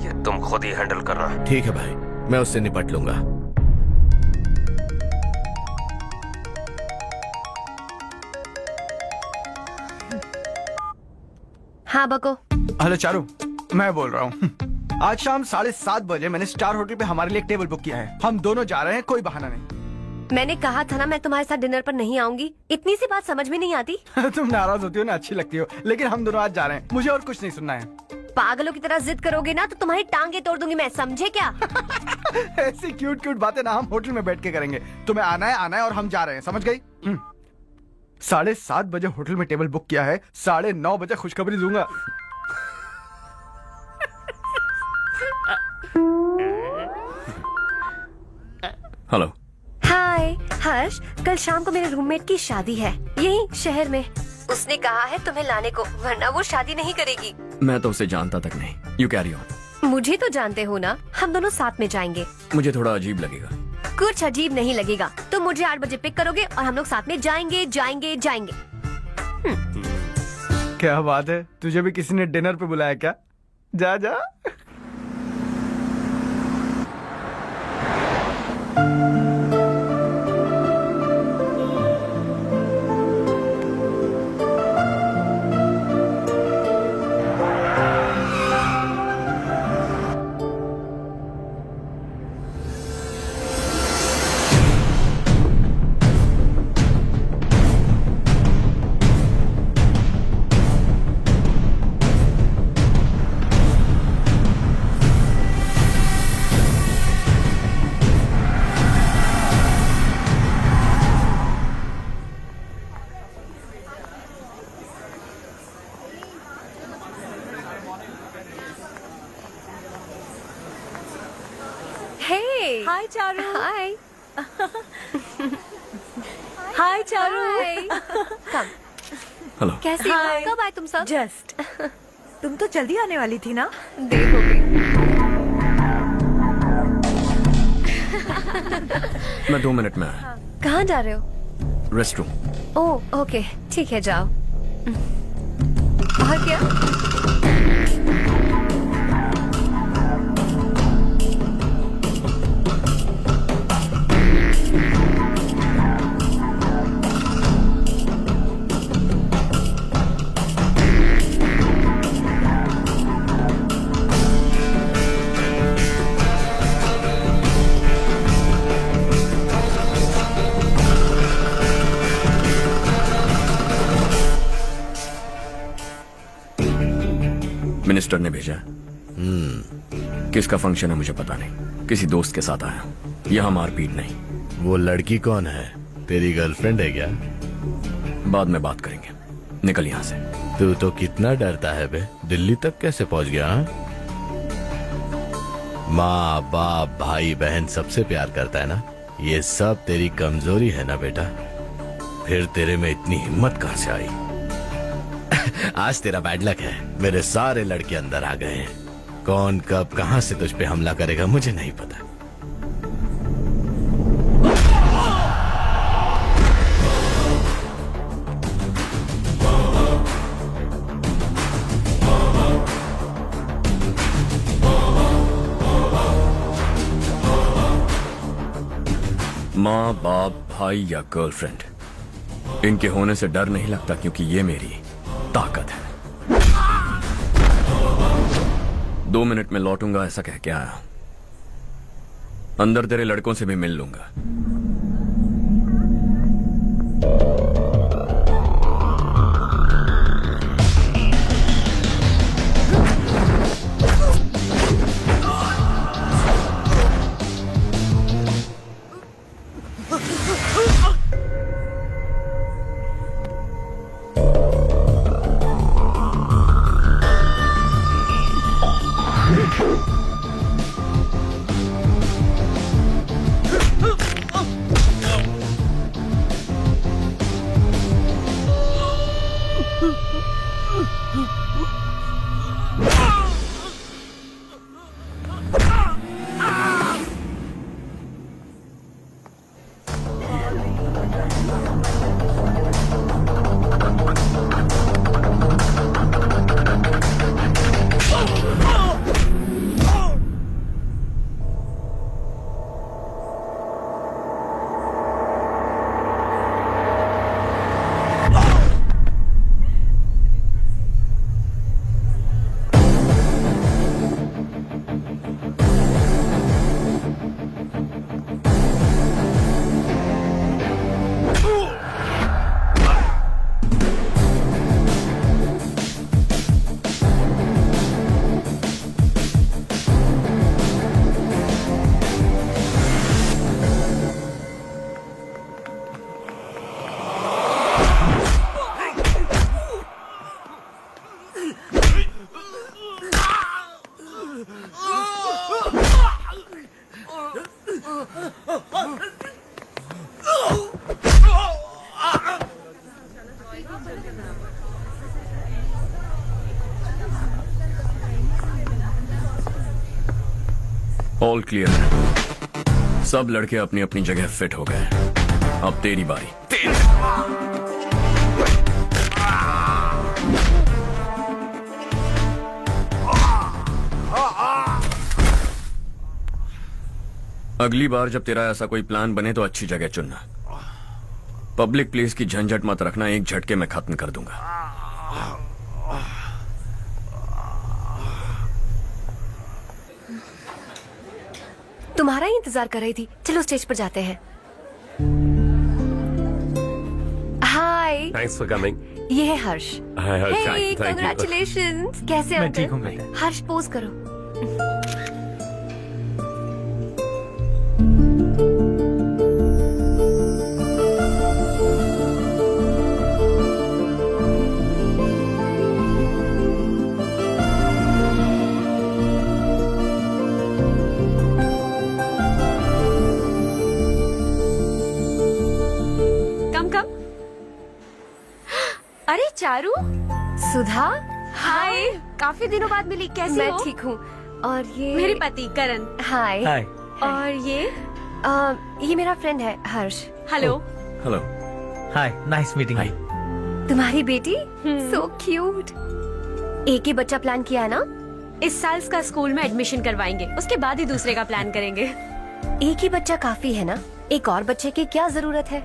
ये तुम खुद ही हैंडल करना।
ठीक है भाई, मैं उससे निपट लूंगा।
हाँ बको।
हेलो चारू, मैं बोल रहा हूँ। आज शाम 7:30 बजे मैंने स्टार होटल पे हमारे लिए एक टेबल बुक किया है। हम दोनों जा रहे हैं, कोई बहाना नहीं।
मैंने कहा था ना मैं तुम्हारे साथ डिनर पर नहीं आऊंगी। इतनी सी बात समझ में नहीं आती।
तुम नाराज होती हो ना, अच्छी लगती हो, लेकिन हम दोनों आज जा रहे हैं, मुझे और कुछ नहीं सुनना है।
पागलों की तरह जिद करोगे ना तो तुम्हारी टांगे तोड़ दूंगी मैं, समझे क्या?
ऐसी क्यूट क्यूट बातें ना हम होटल में बैठ के करेंगे। तुम्हें आना है और हम जा रहे हैं, समझ गई? 7:30 बजे होटल में टेबल बुक किया है, 9:30 बजे खुशखबरी दूंगा।
हेलो।
हाय हर्ष, कल शाम को मेरे रूममेट की शादी है यही शहर में। उसने कहा है तुम्हें लाने को, वरना वो शादी नहीं करेगी।
मैं तो उसे जानता तक नहीं। You carry on.
मुझे तो जानते हो ना, हम दोनों साथ में जाएंगे।
मुझे थोड़ा अजीब लगेगा।
कुछ अजीब नहीं लगेगा। तुम मुझे 8 बजे पिक करोगे और हम लोग साथ में जाएंगे जाएंगे जाएंगे।
क्या बात है, तुझे भी किसी ने डिनर पे बुलाया क्या? जा जा।
Hey. Hi, Charu.
Hi.
Hi, Charu.
Come.
Hello.
कैसी हो? कब आए तुम सब?
जस्ट। तुम तो जल्दी आने वाली थी ना?
देर हो गई।
मैं 2 मिनट में आया।
कहाँ जा रहे हो?
रेस्टरूम।
ओह ओके, ठीक है जाओ। और क्या?
मिनिस्टर ने भेजा। किसका फंक्शन है मुझे पता नहीं, किसी दोस्त के साथ आया। यहाँ मारपीट नहीं।
वो लड़की कौन है? तेरी गर्लफ्रेंड है क्या?
बाद में बात करेंगे, निकल यहाँ से।
तू तो कितना डरता है बे, दिल्ली तक कैसे पहुंच गया? माँ बाप भाई बहन सबसे प्यार करता है ना, ये सब तेरी कमजोरी है ना बेटा। फिर तेरे में इतनी हिम्मत कहाँ से आई? आज तेरा बैड लक है, मेरे सारे लड़के अंदर आ गए हैं। कौन कब कहां से तुझ पे हमला करेगा मुझे नहीं पता।
माँ बाप भाई या गर्लफ्रेंड, इनके होने से डर नहीं लगता, क्योंकि ये मेरी ताकत है। 2 मिनट में लौटूंगा ऐसा कह के आया। अंदर तेरे लड़कों से भी मिल लूंगा। ऑल क्लियर है। सब लड़के अपनी अपनी जगह फिट हो गए। अब तेरी बारी। अगली बार जब तेरा ऐसा कोई प्लान बने तो अच्छी जगह चुनना। पब्लिक प्लेस की झंझट मत रखना, एक झटके में खत्म कर दूंगा।
तुम्हारा ही इंतजार कर रही थी। चलो स्टेज पर जाते हैं। हाय,
थैंक्स फॉर कमिंग।
ये है हर्ष।
हाय हर्ष,
हे,
थैंक यू।
कांग्रेचुलेशंस। कैसे हो?
मैं ठीक हूँ बेटा।
हर्ष पोज करो।
अरे चारू,
सुधा,
हाय। काफी दिनों बाद मिली, कैसी
मैं
हो?
ठीक हूँ। और ये
मेरे पति करण।
हाय।
हाय।
और
ये मेरा फ्रेंड है Harsh.
Hello.
Hello.
Hi, nice meeting you.
तुम्हारी बेटी सो क्यूट। एक ही बच्चा प्लान किया है ना?
इस साल इसका स्कूल में एडमिशन करवाएंगे, उसके बाद ही दूसरे का प्लान करेंगे।
एक ही बच्चा काफी है ना? एक और बच्चे की क्या जरूरत है?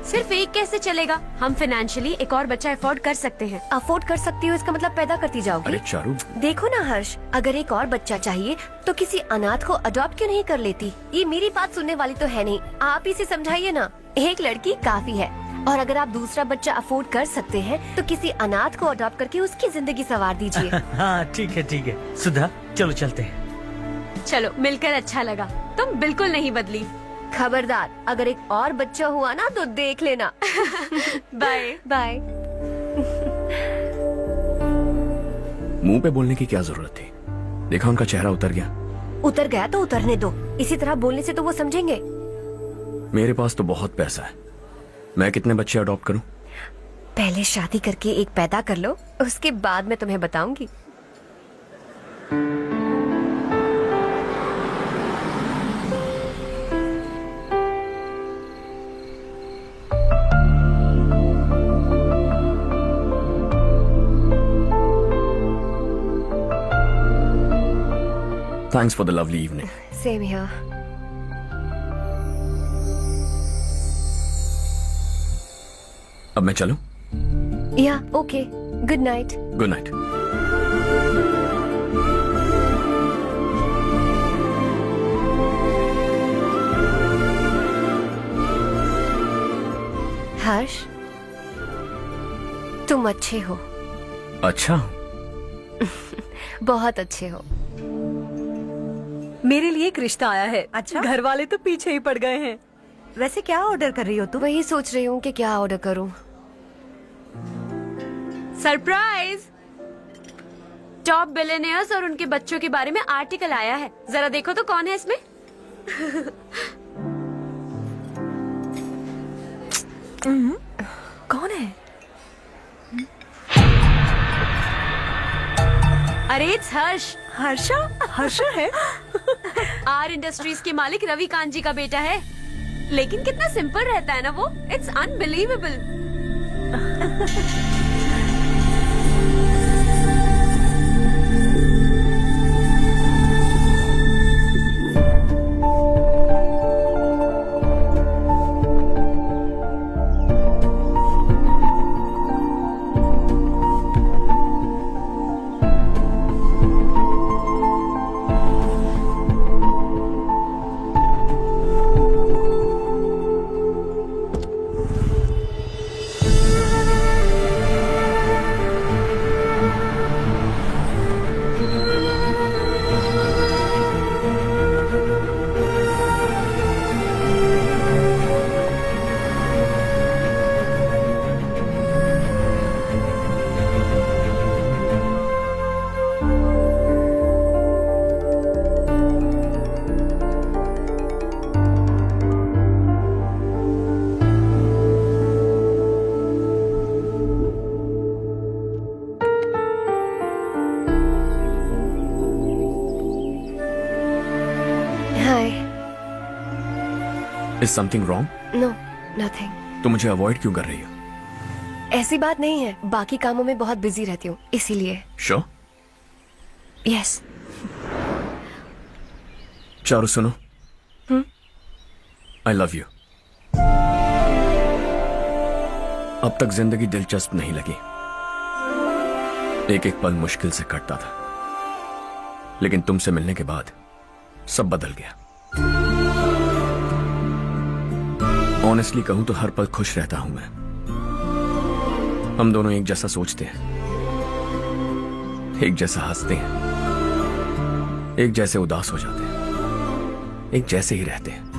सिर्फ एक कैसे चलेगा? हम फाइनेंशियली एक और बच्चा अफोर्ड कर सकते हैं।
अफोर्ड कर सकती हो इसका मतलब पैदा करती जाओगी?
अरे चारू,
देखो ना हर्ष, अगर एक और बच्चा चाहिए तो किसी अनाथ को अडॉप्ट क्यों नहीं कर लेती? ये मेरी बात सुनने वाली तो है नहीं, आप इसे समझाइए ना। एक लड़की काफी है, और अगर आप दूसरा बच्चा अफोर्ड कर सकते हैं तो किसी अनाथ को अडॉप्ट करके उसकी जिंदगी संवार दीजिए।
हाँ ठीक है। सुधा, चलो चलते हैं।
चलो, मिलकर अच्छा लगा। तुम बिल्कुल नहीं बदली।
खबरदार, अगर एक और बच्चा हुआ ना तो देख लेना।
Bye
bye.
मुंह पे बोलने की क्या जरूरत थी? देखा उनका चेहरा उतर गया।
उतर गया तो उतरने दो, इसी तरह बोलने से तो वो समझेंगे।
मेरे पास तो बहुत पैसा है, मैं कितने बच्चे अडॉप्ट करूं?
पहले शादी करके एक पैदा कर लो, उसके बाद मैं तुम्हें बताऊंगी।
Thanks for the lovely evening.
Same here.
अब मैं चलूं?
Yeah, okay. Good night.
Good night.
Harsh, तुम अच्छे हो।
अच्छा?
बहुत अच्छे हो।
मेरे लिए एक रिश्ता आया है।
अच्छा?
घर वाले तो पीछे ही पड़ गए हैं।
वैसे क्या ऑर्डर कर रही हो तुम?
वही सोच रही हूँ कि क्या ऑर्डर करूँ।
सरप्राइज! टॉप बिलियनियर्स और उनके बच्चों के बारे में आर्टिकल आया है। जरा देखो तो कौन है इसमें।
कौन है?
अरे इट्स हर्ष।
हर्षा? हर्षा है?
आर इंडस्ट्रीज के मालिक रवि कांत जी का बेटा है। लेकिन कितना सिंपल रहता है ना वो। It's unbelievable.
Hi.
Is something wrong?
No, nothing.
तो मुझे अवॉइड क्यों कर रही हो?
ऐसी बात नहीं है, बाकी कामों में बहुत बिजी रहती हूँ इसीलिए।
श्योर?
यस।
चारू सुनो, आई लव यू। अब तक जिंदगी दिलचस्प नहीं लगी, एक एक पल मुश्किल से कटता था, लेकिन तुमसे मिलने के बाद सब बदल गया। ऑनेस्टली कहूं तो हर पल खुश रहता हूं मैं। हम दोनों एक जैसा सोचते हैं, एक जैसा हंसते हैं, एक जैसे उदास हो जाते हैं, एक जैसे ही रहते हैं।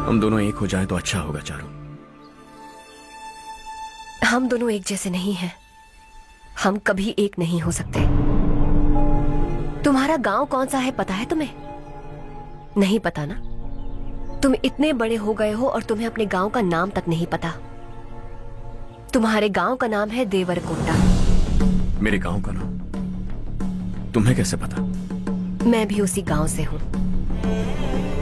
हम दोनों एक हो जाएं तो अच्छा होगा चारू।
हम दोनों एक जैसे नहीं हैं। हम कभी एक नहीं हो सकते। तुम्हारा गांव कौन सा है पता है तुम्हें? नहीं पता ना? तुम इतने बड़े हो गए हो और तुम्हें अपने गांव का नाम तक नहीं पता। तुम्हारे गांव का नाम है देवरकोटा।
मेरे गांव का नाम तुम्हें कैसे पता?
मैं भी उसी गांव से हूँ।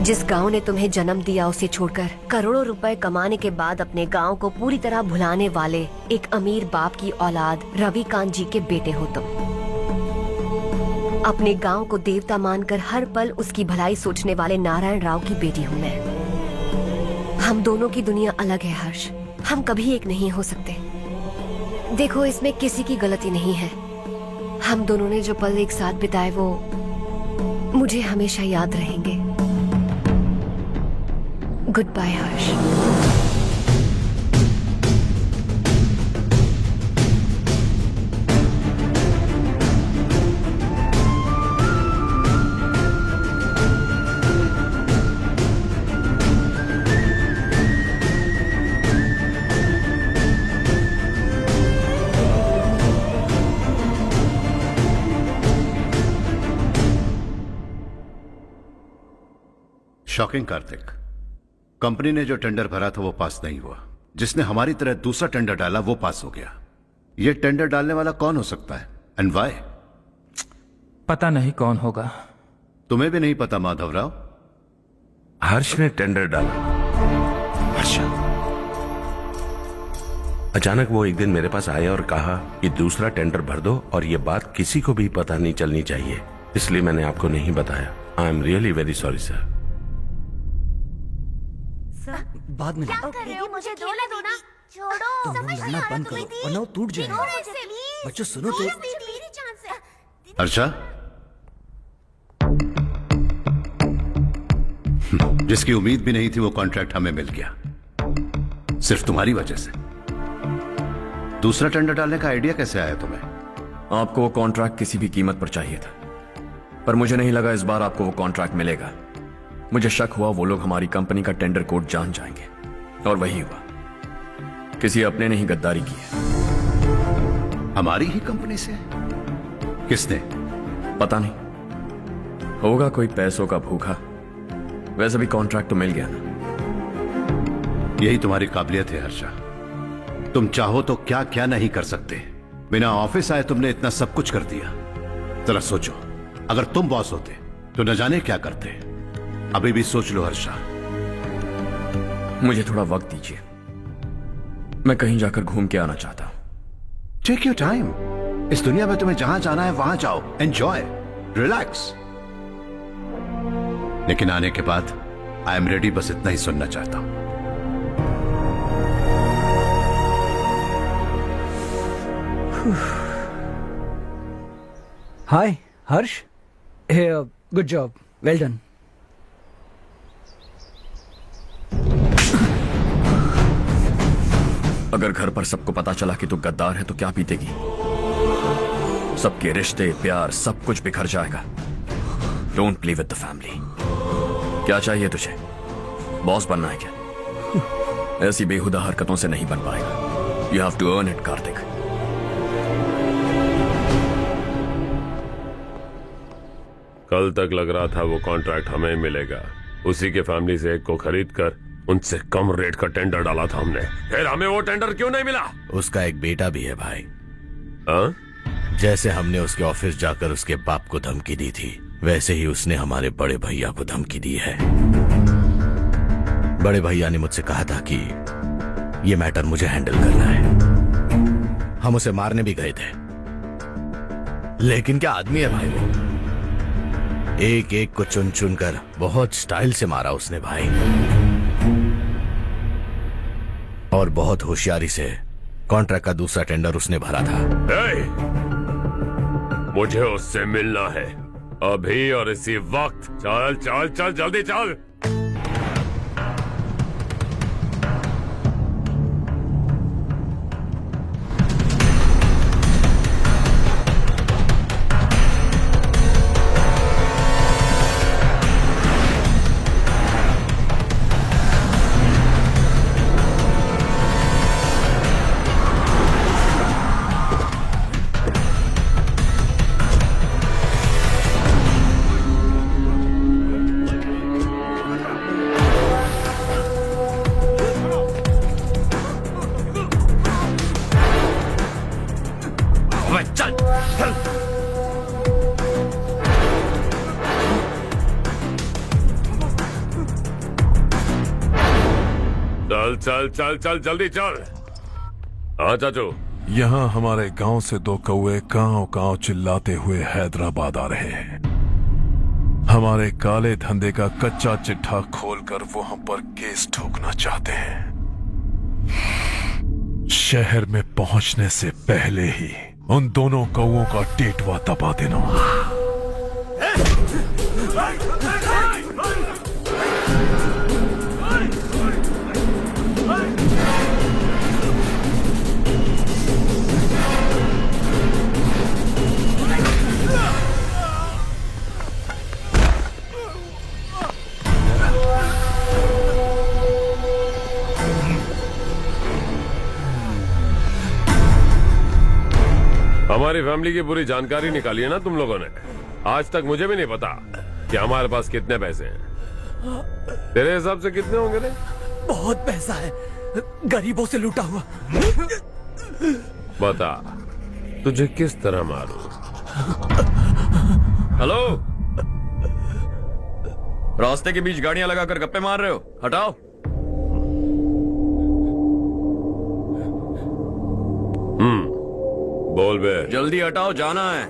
जिस गांव ने तुम्हें जन्म दिया उसे छोड़कर करोड़ों रुपए कमाने के बाद अपने गांव को पूरी तरह भुलाने वाले एक अमीर बाप की औलाद रविकांत जी के बेटे हो तुम। अपने गांव को देवता मानकर हर पल उसकी भलाई सोचने वाले नारायण राव की बेटी हूँ मैं। हम दोनों की दुनिया अलग है हर्ष, हम कभी एक नहीं हो सकते। देखो इसमें किसी की गलती नहीं है। हम दोनों ने जो पल एक साथ बिताए वो मुझे हमेशा याद रहेंगे। गुड बाय हर्ष।
शॉकिंग कार्तिक, कंपनी ने जो टेंडर भरा था वो पास नहीं हुआ। जिसने हमारी तरह दूसरा टेंडर डाला वो पास हो गया। ये टेंडर डालने वाला कौन हो सकता है एंड व्हाई?
पता नहीं कौन होगा।
तुम्हें भी नहीं पता माधवराव?
हर्ष ने टेंडर डाला। अच्छा। अचानक वो एक दिन मेरे पास आया और कहा कि दूसरा टेंडर भर दो और ये बात किसी को भी पता नहीं चलनी चाहिए, इसलिए मैंने आपको नहीं बताया। I am really very sorry sir.
बाद में
क्या कर रहे हो? मुझे खेलने दो ना। छोड़ो।
तुम लोग लड़ना बंद करो वरना वो टूट जाएगा। बच्चों सुनो तो।
अर्षा, जिसकी उम्मीद भी नहीं थी वो कॉन्ट्रैक्ट हमें मिल गया, सिर्फ तुम्हारी वजह से। दूसरा टेंडर डालने का आइडिया कैसे आया तुम्हें?
आपको वो कॉन्ट्रैक्ट किसी भी कीमत पर चाहिए था, पर मुझे नहीं लगा इस बार आपको वो कॉन्ट्रैक्ट मिलेगा। मुझे शक हुआ वो लोग हमारी कंपनी का टेंडर कोड जान जाएंगे, और वही हुआ। किसी अपने ने ही गद्दारी की है।
हमारी ही कंपनी से? किसने?
पता नहीं, होगा कोई पैसों का भूखा। वैसे भी कॉन्ट्रैक्ट तो मिल गया ना।
यही तुम्हारी काबिलियत है हर्षा, तुम चाहो तो क्या क्या नहीं कर सकते। बिना ऑफिस आए तुमने इतना सब कुछ कर दिया। जरा सोचो, अगर तुम बॉस होते तो न जाने क्या करते। अभी भी सोच लो हर्षा।
मुझे थोड़ा वक्त दीजिए, मैं कहीं जाकर घूम के आना चाहता हूं।
Take your time. इस दुनिया में तुम्हें जहां जाना है वहां जाओ, एंजॉय, रिलैक्स। लेकिन आने के बाद आई एम रेडी, बस इतना ही सुनना चाहता हूं।
हाय हर्ष, गुड जॉब, वेल डन।
अगर घर पर सबको पता चला कि तू गद्दार है तो क्या पीतेगी? सबके रिश्ते, प्यार, सब कुछ बिखर जाएगा। Don't play with the family. क्या चाहिए तुझे? बॉस बनना है क्या? ऐसी बेहुदा हरकतों से नहीं बन पाएगा। You have to earn it Kartik.
कल तक लग रहा था वो कॉन्ट्रैक्ट हमें मिलेगा। उसी के फैमिली से एक को खरीद कर उनसे कम रेट का टेंडर डाला था हमने। फिर हमें वो टेंडर क्यों नहीं मिला?
उसका एक बेटा भी है भाई।
हाँ?
जैसे हमने उसके ऑफिस जाकर उसके बाप को धमकी दी थी, वैसे ही उसने हमारे बड़े भैया को धमकी दी है। बड़े भैया ने मुझसे कहा था कि ये मैटर मुझे हैंडल करना है। हम उसे मारने भी गए थे, लेकिन क्या आदमी है भाई वो। एक एक को चुन चुन कर बहुत स्टाइल से मारा उसने भाई, और बहुत होशियारी से कॉन्ट्रैक्ट का दूसरा टेंडर उसने भरा था।
मुझे उससे मिलना है अभी और इसी वक्त। चल चल चल जल्दी चल। चल चल चल चल जल्दी चल। हाँ चाचू,
यहाँ हमारे गांव से 2 कौवे कांव कांव चिल्लाते हुए हैदराबाद आ रहे हैं। हमारे काले धंधे का कच्चा चिट्ठा खोलकर वो हम पर केस ठोकना चाहते हैं। शहर में पहुंचने से पहले ही उन दोनों कौवों का टेटवा दबा देना।
हमारी फैमिली की पूरी जानकारी निकाली है ना तुम लोगों ने। आज तक मुझे भी नहीं पता कि हमारे पास कितने पैसे हैं। तेरे हिसाब से कितने होंगे रे?
बहुत पैसा है, गरीबों से लूटा हुआ।
बता तुझे किस तरह मारूं?
हेलो, रास्ते के बीच गाड़ियां लगाकर गप्पे मार रहे हो, हटाओ।
बोल बे।
जल्दी हटाओ, जाना है।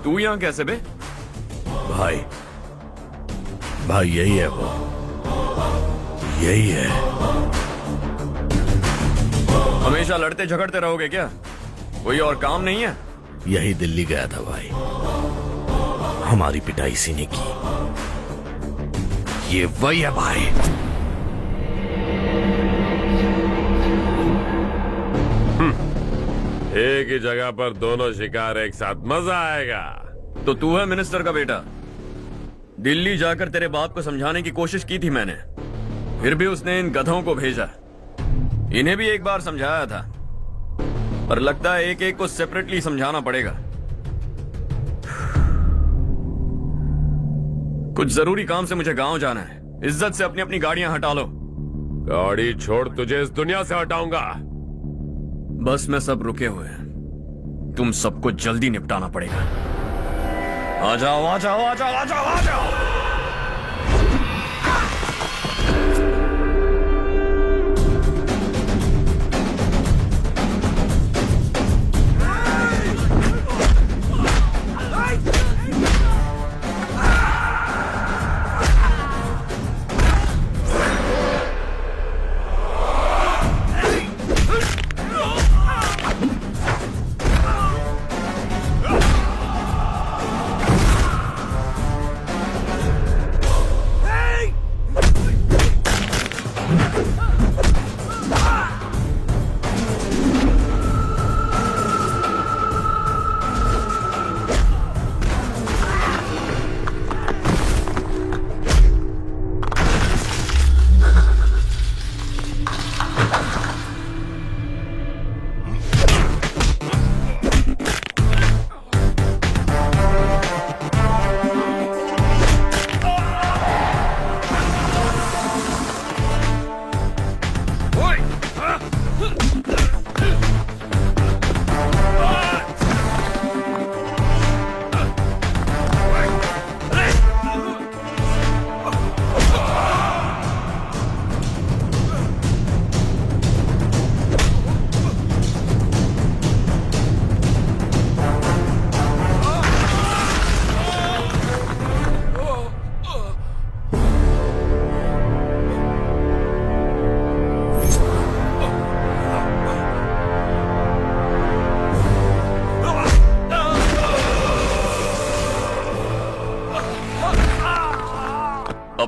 तू यहाँ कैसे बे?
भाई यही है वो, यही है।
हमेशा लड़ते झगड़ते रहोगे क्या? कोई और काम नहीं है?
यही दिल्ली गया था भाई, हमारी पिटाई इसी ने की। ये वही है भाई।
एक ही जगह पर दोनों शिकार एक साथ, मजा आएगा।
तो तू है मिनिस्टर का बेटा। दिल्ली जाकर तेरे बाप को समझाने की कोशिश की थी मैंने, फिर भी उसने इन गधों को भेजा। इन्हें भी एक बार समझाया था, पर लगता है एक एक को सेपरेटली समझाना पड़ेगा। कुछ जरूरी काम से मुझे गांव जाना है। इज्जत से अपनी अपनी गाड़ियां हटा लो।
गाड़ी छोड़, तुझे इस दुनिया से हटाऊंगा।
बस में सब रुके हुए हैं, तुम सबको जल्दी निपटाना पड़ेगा। आ जाओ आ जाओ आ जाओ आ जाओ आ जाओ।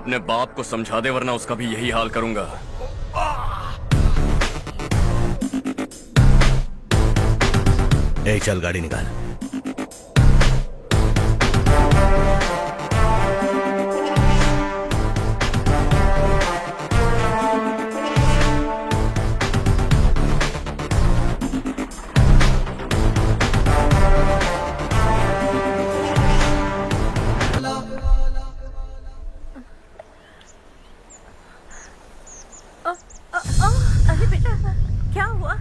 अपने बाप को समझा दे वरना उसका भी यही हाल करूंगा।
ए चल गाड़ी निकाल।
अरे बेटा क्या हुआ?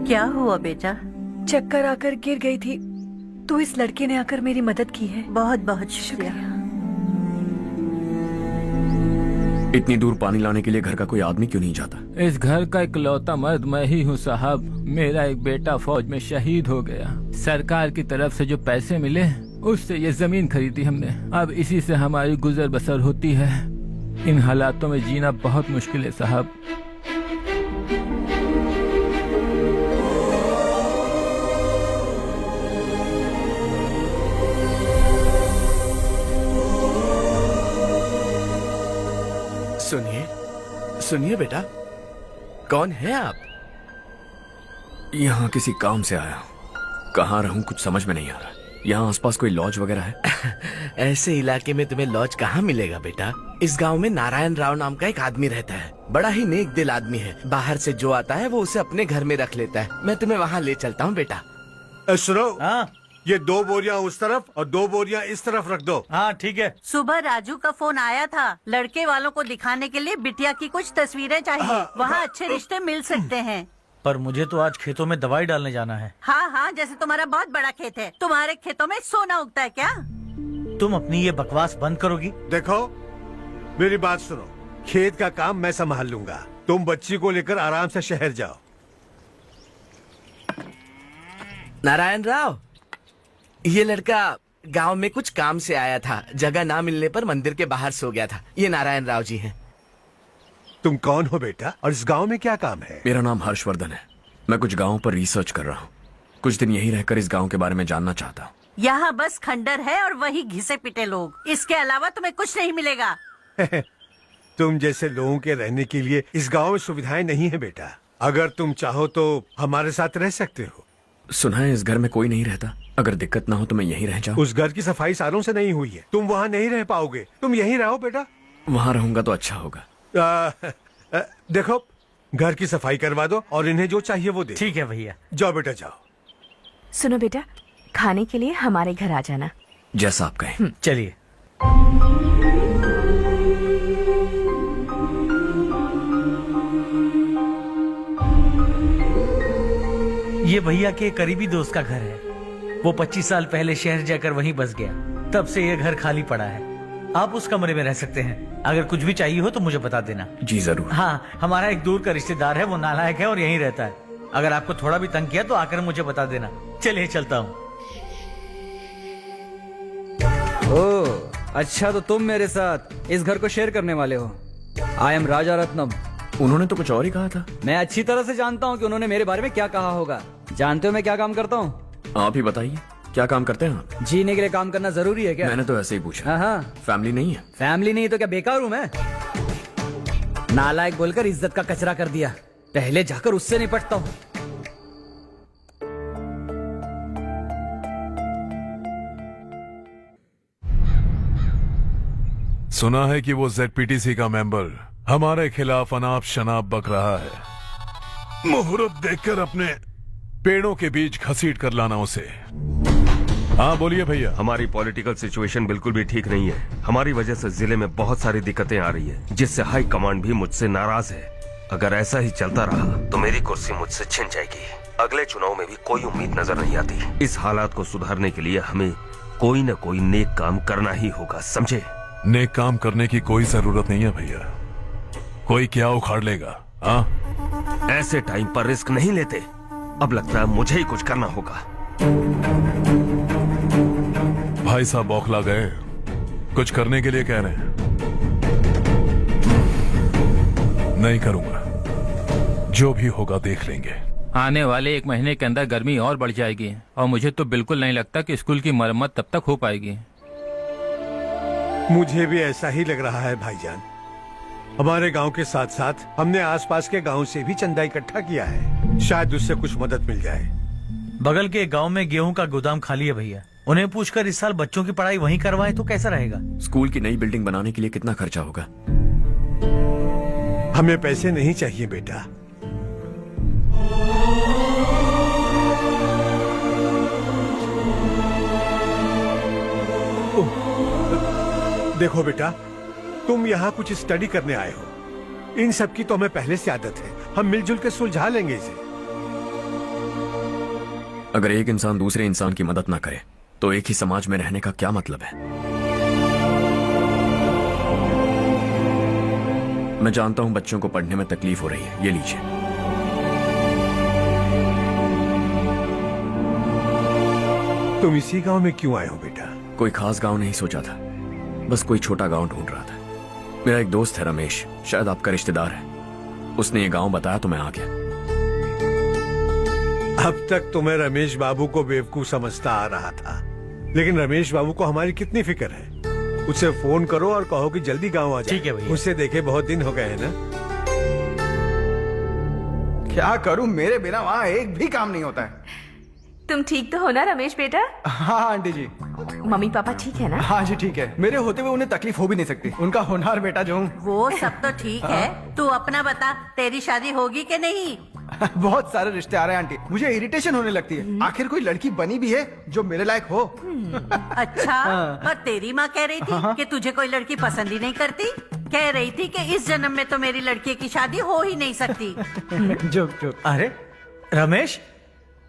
क्या हुआ बेटा?
चक्कर आकर गिर गई थी तो इस लड़के ने आकर मेरी मदद की है।
बहुत बहुत शुक्रिया।
इतनी दूर पानी लाने के लिए घर का कोई आदमी क्यों नहीं जाता?
इस घर का इकलौता मर्द मैं ही हूँ साहब। मेरा एक बेटा फौज में शहीद हो गया। सरकार की तरफ से जो पैसे मिले उससे ये जमीन खरीदी हमने। अब इसी से हमारी गुजर बसर होती है। इन हालातों में जीना बहुत मुश्किल है साहब।
सुनिए सुनिए बेटा, कौन है आप?
यहाँ किसी काम से आया हूँ। कहाँ रहूँ कुछ समझ में नहीं आ रहा। यहाँ आसपास कोई लॉज वगैरह है?
ऐसे इलाके में तुम्हें लॉज कहाँ मिलेगा बेटा? इस गांव में नारायण राव नाम का एक आदमी रहता है। बड़ा ही नेक दिल आदमी है। बाहर से जो आता है वो उसे अपने घर में रख लेता है। मैं तुम्हें वहाँ ले चलता हूँ बेटा।
सुनो, ये 2 बोरियां उस तरफ और 2 बोरियां इस तरफ रख दो।
हाँ ठीक है।
सुबह राजू का फोन आया था। लड़के वालों को दिखाने के लिए बिटिया की कुछ तस्वीरें चाहिए। वहाँ अच्छे रिश्ते मिल सकते हैं।
पर मुझे तो आज खेतों में दवाई डालने जाना है।
हाँ हाँ, जैसे तुम्हारा बहुत बड़ा खेत है। तुम्हारे खेतों में सोना उगता है क्या?
तुम अपनी ये बकवास बंद करोगी?
देखो मेरी बात सुनो, खेत का काम मैं संभाल लूंगा। तुम बच्ची को लेकर आराम से शहर जाओ।
नारायण राव, ये लड़का गांव में कुछ काम से आया था। जगह ना मिलने पर मंदिर के बाहर सो गया था। ये नारायण राव जी हैं।
तुम कौन हो बेटा और इस गांव में क्या काम है?
मेरा नाम हर्षवर्धन है। मैं कुछ गाँव पर रिसर्च कर रहा हूँ। कुछ दिन यहीं रहकर इस गाँव के बारे में जानना चाहता हूँ।
यहाँ बस खंडर है और वही घिसे पिटे लोग। इसके अलावा तुम्हें कुछ नहीं मिलेगा।
तुम जैसे लोगों के रहने के लिए इस गांव में सुविधाएं नहीं है बेटा। अगर तुम चाहो तो हमारे साथ रह सकते हो।
सुना है इस घर में कोई नहीं रहता। अगर दिक्कत ना हो तो मैं यहीं रह जाऊँ।
उस घर की सफाई सालों से नहीं हुई है। तुम वहाँ नहीं रह पाओगे। तुम यहीं रहो बेटा।
वहाँ रहूंगा तो अच्छा होगा।
देखो, घर की सफाई करवा दो और इन्हें जो चाहिए वो दे।
ठीक है भैया।
जाओ बेटा जाओ।
सुनो बेटा, खाने के लिए हमारे घर आ जाना।
जैसा आप कहें।
चलिए। ये भैया के करीबी दोस्त का घर है। वो 25 साल पहले शहर जाकर वहीं बस गया। तब से ये घर खाली पड़ा है। आप उस कमरे में रह सकते हैं। अगर कुछ भी चाहिए हो तो मुझे बता देना।
जी जरूर।
हाँ, हमारा एक दूर का रिश्तेदार है, वो नालायक है और यहीं रहता है। अगर आपको थोड़ा भी तंग किया तो आकर मुझे बता देना। चलिए चलता हूँ।
ओह अच्छा, तो तुम मेरे साथ इस घर को शेयर करने वाले हो। आई एम राजा रत्नम।
उन्होंने तो कुछ और ही कहा था।
मैं अच्छी तरह से जानता हूँ कि उन्होंने मेरे बारे में क्या कहा होगा। जानते हो मैं क्या काम करता हूँ?
आप ही बताइए, क्या काम करते हैं आप?
जीने के लिए काम करना जरूरी है क्या?
मैंने तो ऐसे ही पूछा।
हाँ।
फैमिली नहीं है?
फैमिली नहीं तो क्या बेकार हूँ मैं? नालायक बोलकर इज्जत का कचरा कर दिया। पहले जाकर उससे निपटता हूँ।
सुना है कि वो ZPTC का मेंबर हमारे खिलाफ अनाप शनाप बक रहा है। मुहूर्त देखकर अपने पेड़ों के बीच घसीट कर लाना उसे। हाँ बोलिए भैया।
हमारी पॉलिटिकल सिचुएशन बिल्कुल भी ठीक नहीं है। हमारी वजह से जिले में बहुत सारी दिक्कतें आ रही है, जिससे हाई कमांड भी मुझसे नाराज है। अगर ऐसा ही चलता रहा तो मेरी कुर्सी मुझसे छिन जाएगी। अगले चुनाव में भी कोई उम्मीद नजर नहीं आती। इस हालात को सुधारने के लिए हमें कोई न कोई नेक काम करना ही होगा, समझे?
नेक काम करने की कोई जरूरत नहीं है भैया। कोई क्या उखाड़ लेगा। हाँ,
ऐसे टाइम पर रिस्क नहीं लेते। अब लगता है मुझे ही कुछ करना होगा।
भाई साहब बौखला गए, कुछ करने के लिए कह रहे हैं। नहीं करूंगा, जो भी होगा देख लेंगे।
आने वाले 1 महीने के अंदर गर्मी और बढ़ जाएगी और मुझे तो बिल्कुल नहीं लगता कि स्कूल की मरम्मत तब तक हो पाएगी।
मुझे भी ऐसा ही लग रहा है भाईजान। हमारे गांव के साथ साथ हमने आसपास के गांव से भी चंदा इकट्ठा किया है, शायद उससे कुछ मदद मिल जाए।
बगल के गांव में गेहूं का गोदाम खाली है भैया, उन्हें पूछकर इस साल बच्चों की पढ़ाई वहीं करवाएं तो कैसा रहेगा?
स्कूल की नई बिल्डिंग बनाने के लिए कितना खर्चा होगा?
हमें पैसे नहीं चाहिए बेटा। देखो बेटा, तुम यहाँ कुछ स्टडी करने आए हो, इन सब की तो हमें पहले से आदत है, हम मिलजुल के सुलझा लेंगे इसे।
अगर एक इंसान दूसरे इंसान की मदद ना करे तो एक ही समाज में रहने का क्या मतलब है? मैं जानता हूं बच्चों को पढ़ने में तकलीफ हो रही है, ये लीजिए।
तुम इसी गांव में क्यों आए हो बेटा?
कोई खास गांव नहीं सोचा था, बस कोई छोटा गांव ढूंढ रहा था। मेरा एक दोस्त है रमेश, शायद आपका रिश्तेदार है, उसने ये गांव बताया तो मैं आ गया।
अब तक तुम्हें रमेश बाबू को बेवकूफ समझता आ रहा था, लेकिन रमेश बाबू को हमारी कितनी फिक्र है। उसे फोन करो और कहो कि जल्दी गांव आ जाए।
ठीक है भैया।
उसे देखे बहुत दिन हो गए हैं ना।
क्या करूं, मेरे बिना वहाँ एक भी काम नहीं होता है।
तुम ठीक तो हो ना रमेश बेटा?
हाँ आंटी जी।
मम्मी पापा ठीक है ना?
हाँ जी ठीक है, मेरे होते हुए उन्हें तकलीफ हो भी नहीं सकती, उनका होनहार बेटा जो हूँ।
वो सब तो ठीक है, तू अपना बता, तेरी शादी होगी कि नहीं?
बहुत सारे रिश्ते आ रहे हैं आंटी, मुझे इरिटेशन होने लगती है। आखिर कोई लड़की बनी भी है जो मेरे लायक हो।
अच्छा, पर तेरी माँ कह रही थी कि तुझे कोई लड़की पसंद ही नहीं करती। कह रही थी कि इस जन्म में तो मेरी लड़की की शादी हो ही नहीं सकती।
चुप चुप।
अरे रमेश,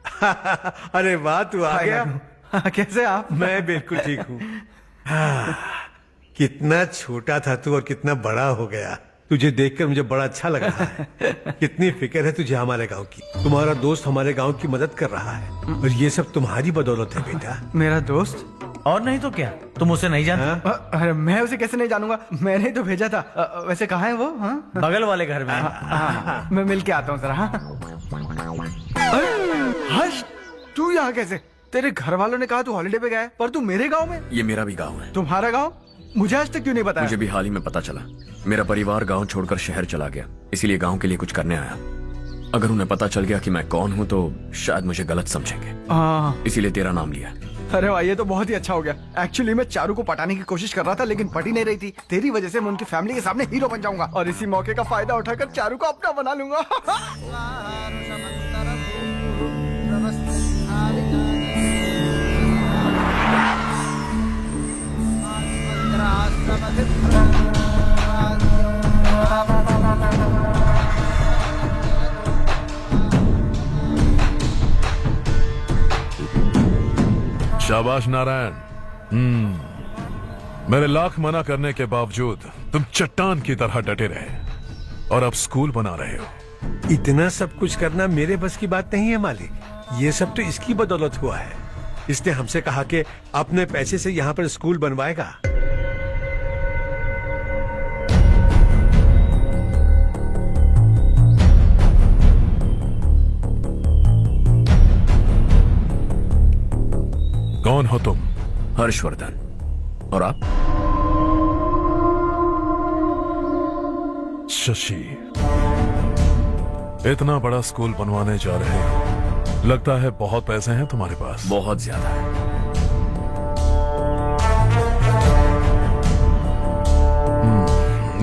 अरे वाह, तू आ गया।
कैसे आप?
मैं बिल्कुल ठीक हूँ। कितना छोटा था तू और कितना बड़ा हो गया। तुझे देखकर मुझे बड़ा अच्छा लग रहा है। कितनी फिक्र है तुझे हमारे गांव की। तुम्हारा दोस्त हमारे गांव की मदद कर रहा है और ये सब तुम्हारी बदौलत है बेटा।
मेरा दोस्त?
और नहीं तो क्या, तुम उसे नहीं जानते?
अरे मैं उसे कैसे नहीं जानूंगा, मैंने ही तो भेजा था। वैसे कहाँ है वो? हाँ?
बगल वाले घर में।
हाँ, मैं मिल के आता हूँ जरा। हर्ष, तू यहाँ कैसे? तेरे घर वालों ने कहा तू हॉलिडे पे गया है, पर तू मेरे गांव में।
ये मेरा भी गांव है।
तुम्हारा गांव? मुझे आज तक क्यों नहीं बताया?
मुझे भी हाल ही में पता चला। मेरा परिवार गांव छोड़कर शहर चला गया, इसीलिए गांव के लिए कुछ करने आया। अगर उन्हें पता चल गया कि मैं कौन हूँ तो शायद मुझे गलत समझेंगे, इसीलिए तेरा नाम लिया।
अरे वाह, ये तो बहुत ही अच्छा हो गया। एक्चुअली मैं चारू को पटाने की कोशिश कर रहा था, लेकिन पटी नहीं रही थी। तेरी वजह से मैं उनकी फैमिली के सामने हीरो बन जाऊंगा और इसी मौके का फायदा उठाकर चारू को अपना बना लूंगा।
शाबाश नारायण। मेरे लाख मना करने के बावजूद तुम चट्टान की तरह डटे रहे और अब स्कूल बना रहे हो।
इतना सब कुछ करना मेरे बस की बात नहीं है मालिक, ये सब तो इसकी बदौलत हुआ है। इसने हमसे कहा कि अपने पैसे से यहाँ पर स्कूल बनवाएगा।
कौन हो तुम?
हर्षवर्धन। और आप?
शशि। इतना बड़ा स्कूल बनवाने जा रहे हो, लगता है बहुत पैसे हैं तुम्हारे पास।
बहुत ज्यादा है।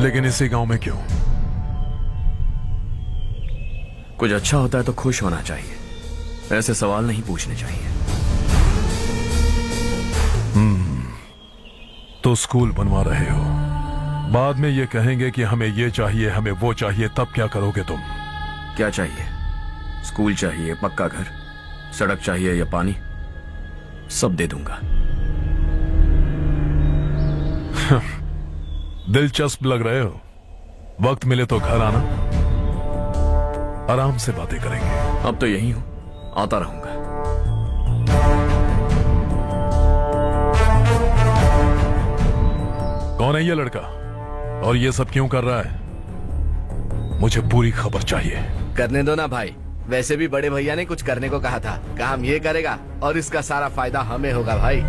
लेकिन इसी गांव में क्यों?
कुछ अच्छा होता है तो खुश होना चाहिए, ऐसे सवाल नहीं पूछने चाहिए।
तो स्कूल बनवा रहे हो, बाद में ये कहेंगे कि हमें ये चाहिए, हमें वो चाहिए, तब क्या करोगे तुम?
क्या चाहिए? स्कूल चाहिए, पक्का घर, सड़क चाहिए या पानी, सब दे दूंगा।
दिलचस्प लग रहे हो। वक्त मिले तो घर आना, आराम से बातें करेंगे।
अब तो यही हूं, आता रहूंगा।
कौन है ये लड़का और ये सब क्यों कर रहा है? मुझे पूरी खबर चाहिए।
करने दो ना भाई, वैसे भी बड़े भैया ने कुछ करने को कहा था, काम ये करेगा और इसका सारा फायदा हमें होगा भाई।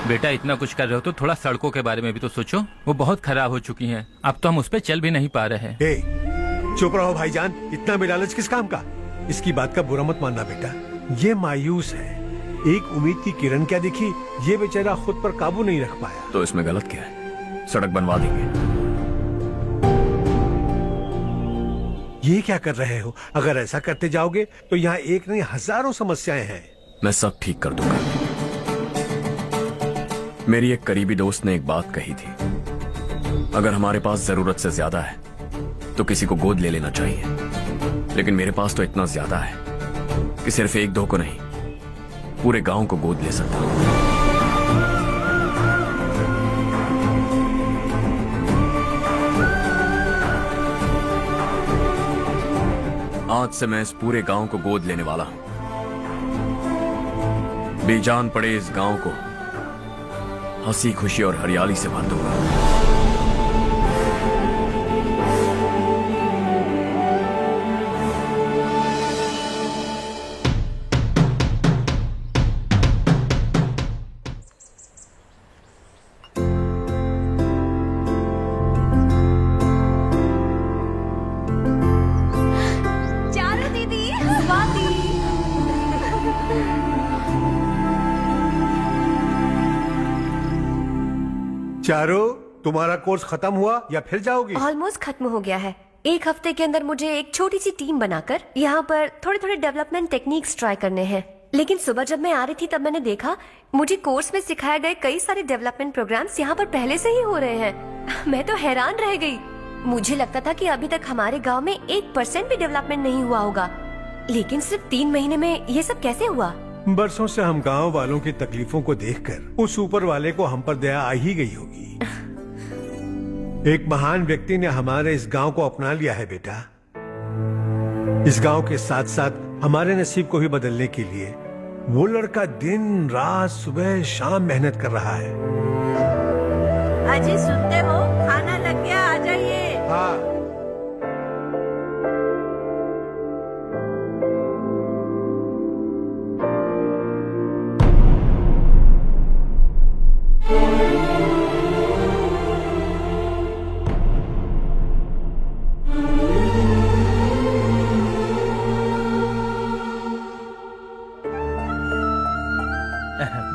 बेटा इतना कुछ कर रहे हो तो थोड़ा सड़कों के बारे में भी तो सोचो, वो बहुत खराब हो चुकी हैं। अब तो हम उस पर चल भी नहीं पा रहे हैं।
चुप रहो भाईजान, इतना बेलालच किस काम का? इसकी बात का बुरा मत मानना बेटा, ये मायूस है। एक उम्मीद की किरण क्या दिखी, ये बेचारा खुद पर काबू नहीं रख पाया।
तो इसमें गलत क्या है? सड़क बनवा देंगे।
ये क्या कर रहे हो? अगर ऐसा करते जाओगे तो यहाँ एक नहीं हजारों समस्याएं हैं।
मैं सब ठीक कर दूंगा। मेरी एक करीबी दोस्त ने एक बात कही थी, अगर हमारे पास जरूरत से ज्यादा है तो किसी को गोद ले लेना चाहिए। लेकिन मेरे पास तो इतना ज्यादा है कि सिर्फ एक दो को नहीं, पूरे गांव को गोद ले सकता हूं। आज से मैं इस पूरे गांव को गोद लेने वाला हूं। बेजान पड़े इस गांव को हंसी खुशी और हरियाली से भर दूंगा।
चारो, तुम्हारा कोर्स खत्म हुआ या फिर जाओगी?
ऑलमोस्ट खत्म हो गया है। एक हफ्ते के अंदर मुझे एक छोटी सी टीम बनाकर यहाँ पर थोड़े थोड़े डेवलपमेंट टेक्निक्स ट्राई करने हैं। लेकिन सुबह जब मैं आ रही थी तब मैंने देखा मुझे कोर्स में सिखाए गए कई सारे डेवलपमेंट प्रोग्राम्स यहाँ पर पहले से ही हो रहे हैं। मैं तो हैरान रह गई। मुझे लगता था कि अभी तक हमारे गाँव में 1% भी डेवलपमेंट नहीं हुआ होगा, लेकिन सिर्फ 3 महीने में ये सब कैसे हुआ?
बरसों से हम गांव वालों की तकलीफों को देखकर उस ऊपर वाले को हम पर दया आ ही गई होगी। एक महान व्यक्ति ने हमारे इस गांव को अपना लिया है बेटा। इस गांव के साथ साथ हमारे नसीब को भी बदलने के लिए वो लड़का दिन रात सुबह शाम मेहनत कर रहा है।
अजी सुनते हो, खाना लग गया, आ जाइए।
हाँ।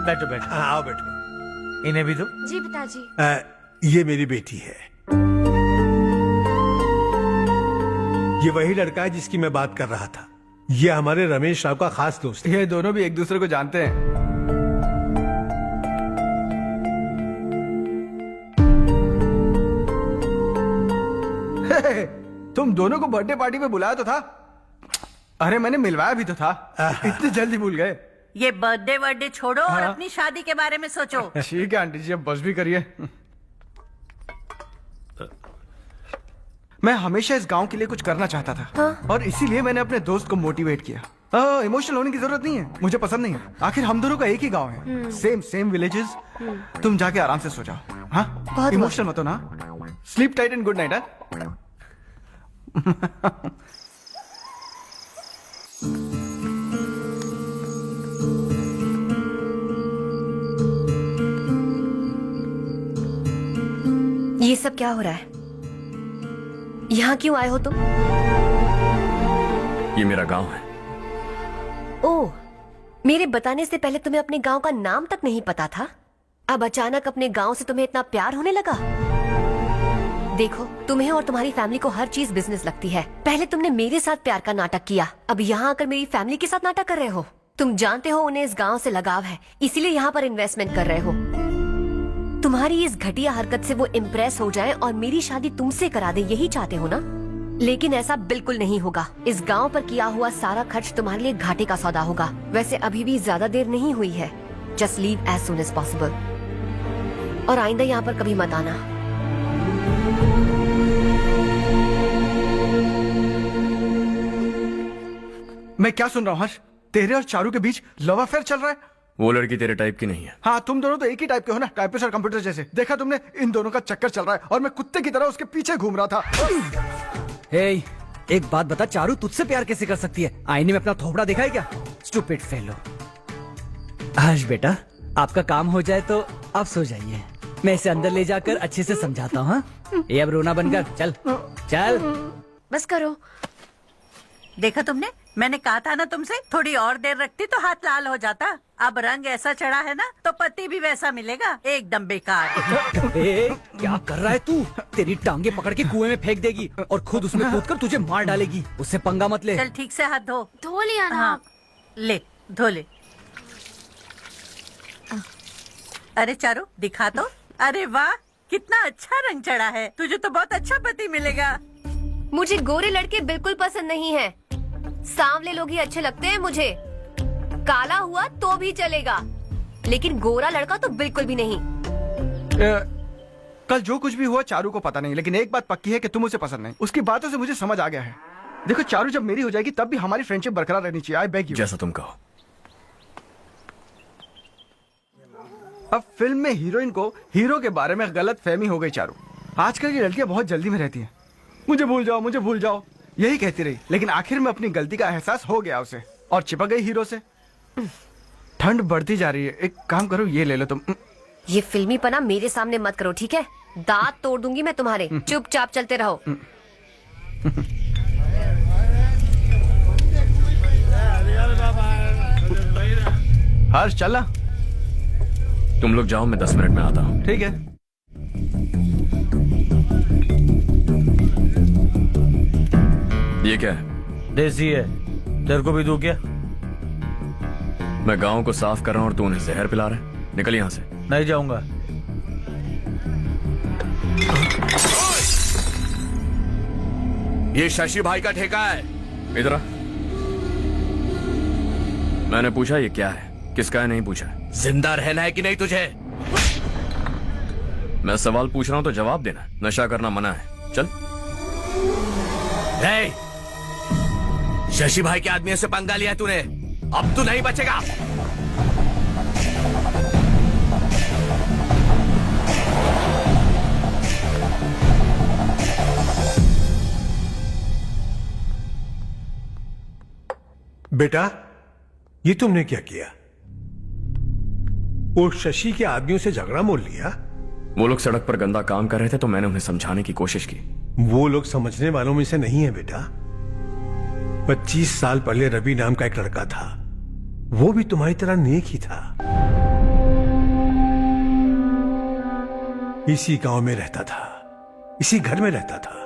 बैठो बैठो।
आओ बैठो।
इन्हें भी दो।
जी पिताजी।
ये मेरी बेटी है। ये वही लड़का है जिसकी मैं बात कर रहा था। ये हमारे रमेश राव का खास दोस्त है।
ये दोनों भी एक दूसरे को जानते हैं। तुम दोनों को बर्थडे पार्टी में बुलाया तो था। अरे मैंने मिलवाया भी तो था। इतनी जल्दी भूल गए।
ये बर्थडे वर्डे छोड़ो और अपनी शादी के बारे में सोचो।
ठीक है आंटी जी, अब बस भी करिए। मैं हमेशा इस गांव के लिए कुछ करना चाहता था। और इसीलिए मैंने अपने दोस्त को मोटिवेट किया। इमोशनल होने की जरूरत नहीं है, मुझे पसंद नहीं है। आखिर हम दोनों का एक ही गांव है, सेम विलेजेस। तुम जाके आराम से सो जाओ। हाँ, इमोशनल मत हो ना। Sleep tight and good night.
ये सब क्या हो रहा है? यहाँ क्यों आए हो तुम?
ये मेरा गांव है।
ओह, मेरे बताने से पहले तुम्हें अपने गांव का नाम तक नहीं पता था? अब अचानक अपने गांव से तुम्हें इतना प्यार होने लगा? देखो, तुम्हें और तुम्हारी फैमिली को हर चीज बिजनेस लगती है। पहले तुमने मेरे साथ प्यार का नाटक किया, अब यहाँ आकर मेरी फैमिली के साथ नाटक कर रहे हो। तुम जानते हो उन्हें इस गांव से लगाव है, इसीलिए यहाँ पर इन्वेस्टमेंट कर रहे हो। तुम्हारी इस घटिया हरकत से वो इम्प्रेस हो जाए और मेरी शादी तुमसे करा दे, यही चाहते हो ना? लेकिन ऐसा बिल्कुल नहीं होगा। इस गांव पर किया हुआ सारा खर्च तुम्हारे लिए घाटे का सौदा होगा। वैसे अभी भी ज्यादा देर नहीं हुई है। Just leave as soon as possible. और आइंदा यहाँ पर कभी मत आना।
मैं क्या सुन रहा हूँ हर्ष? तेरे और चारू के बीच लव अफेयर चल रहा है?
वो लड़की तेरे टाइप की नहीं है।
हाँ, तुम दोनों तो एक ही टाइप के हो ना, टाइपिस्ट और कंप्यूटर जैसे। देखा तुमने, इन दोनों का चक्कर चल रहा है और मैं कुत्ते की तरह उसके पीछे घूम रहा था।
हे, एक बात बता, चारू तुझसे प्यार कैसे कर सकती है? आईने में अपना थोपड़ा देखा है क्या? Stupid fellow. हर्ष बेटा, आपका काम हो जाए तो आप सो जाइए, मैं इसे अंदर ले जाकर अच्छे से समझाता हूँ। ये अब रोना बनकर चल चल।
बस करो।
देखा तुमने, मैंने कहा था ना तुमसे, थोड़ी और देर रखती तो हाथ लाल हो जाता। अब रंग ऐसा चढ़ा है ना तो पति भी वैसा मिलेगा, एकदम बेकार।
ए, क्या कर रहा है तू? तेरी टांगे पकड़ के कुएं में फेंक देगी और खुद उसमें कूदकर तुझे मार डालेगी। उससे पंगा मत ले।
चल ठीक से हाथ धो।
धो लिया ना।
हाँ, ले धो ले। अरे चारू दिखा तो। अरे वाह, कितना अच्छा रंग चढ़ा है। तुझे तो बहुत अच्छा पति मिलेगा।
मुझे गोरे लड़के बिल्कुल पसंद नहीं है, सांवले लोग ही अच्छे लगते हैं मुझे। काला हुआ तो भी चलेगा, लेकिन गोरा लड़का तो बिल्कुल भी नहीं।
कल जो कुछ भी हुआ चारू को पता नहीं, लेकिन एक बात पक्की है कि तुम उसे पसंद नहीं। उसकी बातों से मुझे समझ आ गया है। देखो चारू जब मेरी हो जाएगी तब भी हमारी फ्रेंडशिप बरकरार रहनी चाहिए। I beg you.
जैसा तुम कहो।
अब फिल्म में हीरोइन को हीरो के बारे में गलत फहमी हो गई चारू। आजकल की लड़कियां बहुत जल्दी में रहती हैं। मुझे भूल जाओ, मुझे भूल जाओ, यही कहती रही, लेकिन आखिर में अपनी गलती का एहसास हो गया उसे और चिपक गई हीरो से। ठंड बढ़ती जा रही है, एक काम करो, ये ले लो तुम।
ये फिल्मी पना मेरे सामने मत करो, ठीक है? दांत तोड़ दूंगी मैं तुम्हारे। चुपचाप चलते रहो।
हर्ष चला।
तुम लोग जाओ, मैं 10 मिनट में आता हूँ।
ठीक है।
ये क्या है?
देसी है, तेरे को भी दूं क्या?
मैं गांव को साफ कर रहा हूँ और तू उन्हें जहर पिला रहा है। निकल यहाँ से।
नहीं जाऊंगा।
ये शशि भाई का ठेका है। इधर आ। मैंने पूछा ये क्या है, किसका है नहीं पूछा। जिंदा रहना है कि नहीं तुझे? मैं सवाल पूछ रहा हूं तो जवाब देना। नशा करना मना है। चल। शशि भाई के आदमियों से पंगा लिया तूने, अब तू नहीं बचेगा।
बेटा, ये तुमने क्या किया? वो शशि के आदमियों से झगड़ा मोल लिया?
वो लोग सड़क पर गंदा काम कर रहे थे तो मैंने उन्हें समझाने की कोशिश की।
वो लोग समझने वालों में से नहीं है बेटा। 25 साल पहले रवि नाम का एक लड़का था, वो भी तुम्हारी तरह नेक ही था। इसी गांव में रहता था, इसी घर में रहता था।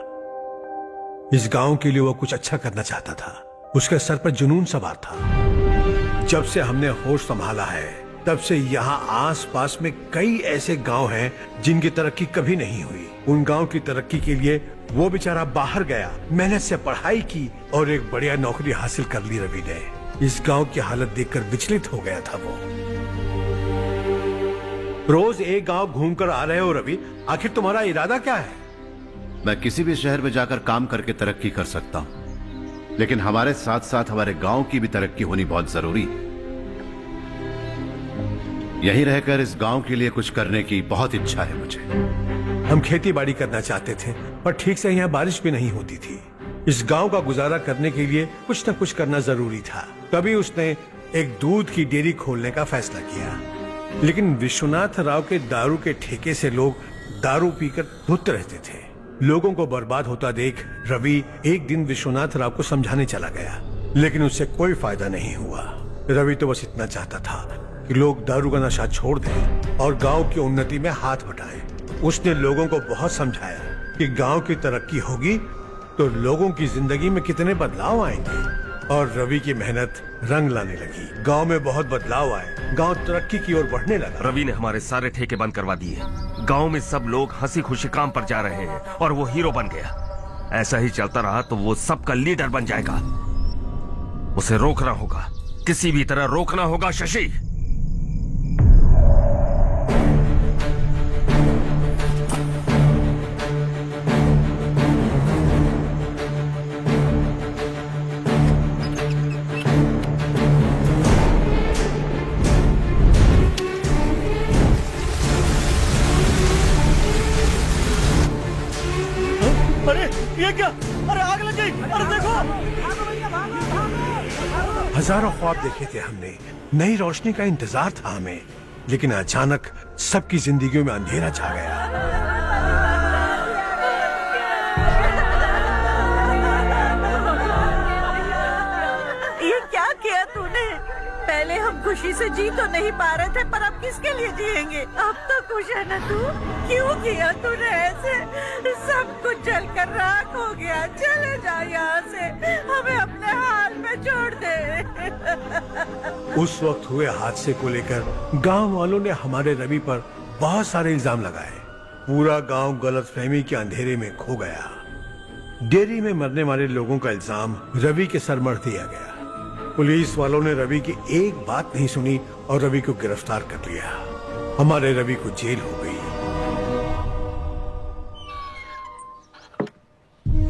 इस गांव के लिए वो कुछ अच्छा करना चाहता था। उसके सर पर जुनून सवार था। जब से हमने होश संभाला है तब से यहाँ आस पास में कई ऐसे गांव हैं जिनकी तरक्की कभी नहीं हुई। उन गांव की तरक्की के लिए वो बेचारा बाहर गया, मेहनत से पढ़ाई की और एक बढ़िया नौकरी हासिल कर ली रवि ने। इस गांव की हालत देखकर विचलित हो गया था वो। रोज एक गांव घूमकर आ रहे हो रवि, आखिर तुम्हारा इरादा क्या है?
मैं किसी भी शहर में जाकर काम करके तरक्की कर सकता हूं, लेकिन हमारे साथ साथ हमारे गांव की भी तरक्की होनी बहुत जरूरी है। यहीं रहकर इस गांव के लिए कुछ करने की बहुत इच्छा है मुझे।
हम खेती बाड़ी करना चाहते थे, पर ठीक से यहाँ बारिश भी नहीं होती थी। इस गांव का गुजारा करने के लिए कुछ न कुछ करना जरूरी था। तभी उसने एक दूध की डेयरी खोलने का फैसला किया। लेकिन विश्वनाथ राव के दारू के ठेके से लोग दारू पीकर धुत रहते थे। लोगों को बर्बाद होता देख रवि एक दिन विश्वनाथ राव को समझाने चला गया, लेकिन उससे कोई फायदा नहीं हुआ। रवि तो बस इतना चाहता था कि लोग दारू का नशा छोड़ दें और गांव की उन्नति में हाथ बटाएं। उसने लोगों को बहुत समझाया कि गांव की तरक्की होगी तो लोगों की जिंदगी में कितने बदलाव आएंगे, और रवि की मेहनत रंग लाने लगी। गांव में बहुत बदलाव आए, गांव तरक्की की ओर बढ़ने लगा।
रवि ने हमारे सारे ठेके बंद करवा दिए। गांव में सब लोग हंसी खुशी काम पर जा रहे हैं और वो हीरो बन गया। ऐसा ही चलता रहा तो वो सबका लीडर बन जाएगा। उसे रोकना होगा, किसी भी तरह रोकना होगा शशि।
हजारों ख्वाब देखे थे हमने, नई रोशनी का इंतजार था हमें, लेकिन अचानक सबकी जिंदगियों में अंधेरा छा गया।
ये क्या किया तूने? पहले हम खुशी से जी तो नहीं पा रहे थे, पर अब किसके लिए जिएंगे? अब तो खुश है ना तू? क्यों किया तूने ऐसे? सब कुछ जलकर राख हो गया। चले जा यहाँ से, हमें अपने हाल में छोड़ दे।
उस वक्त हुए हादसे को लेकर गांव वालों ने हमारे रवि पर बहुत सारे इल्जाम लगाए। पूरा गांव गलतफहमी के अंधेरे में खो गया। डेयरी में मरने वाले लोगों का इल्जाम रवि के सर मढ़ दिया गया। पुलिस वालों ने रवि की एक बात नहीं सुनी और रवि को गिरफ्तार कर लिया। हमारे रवि को जेल हो गई।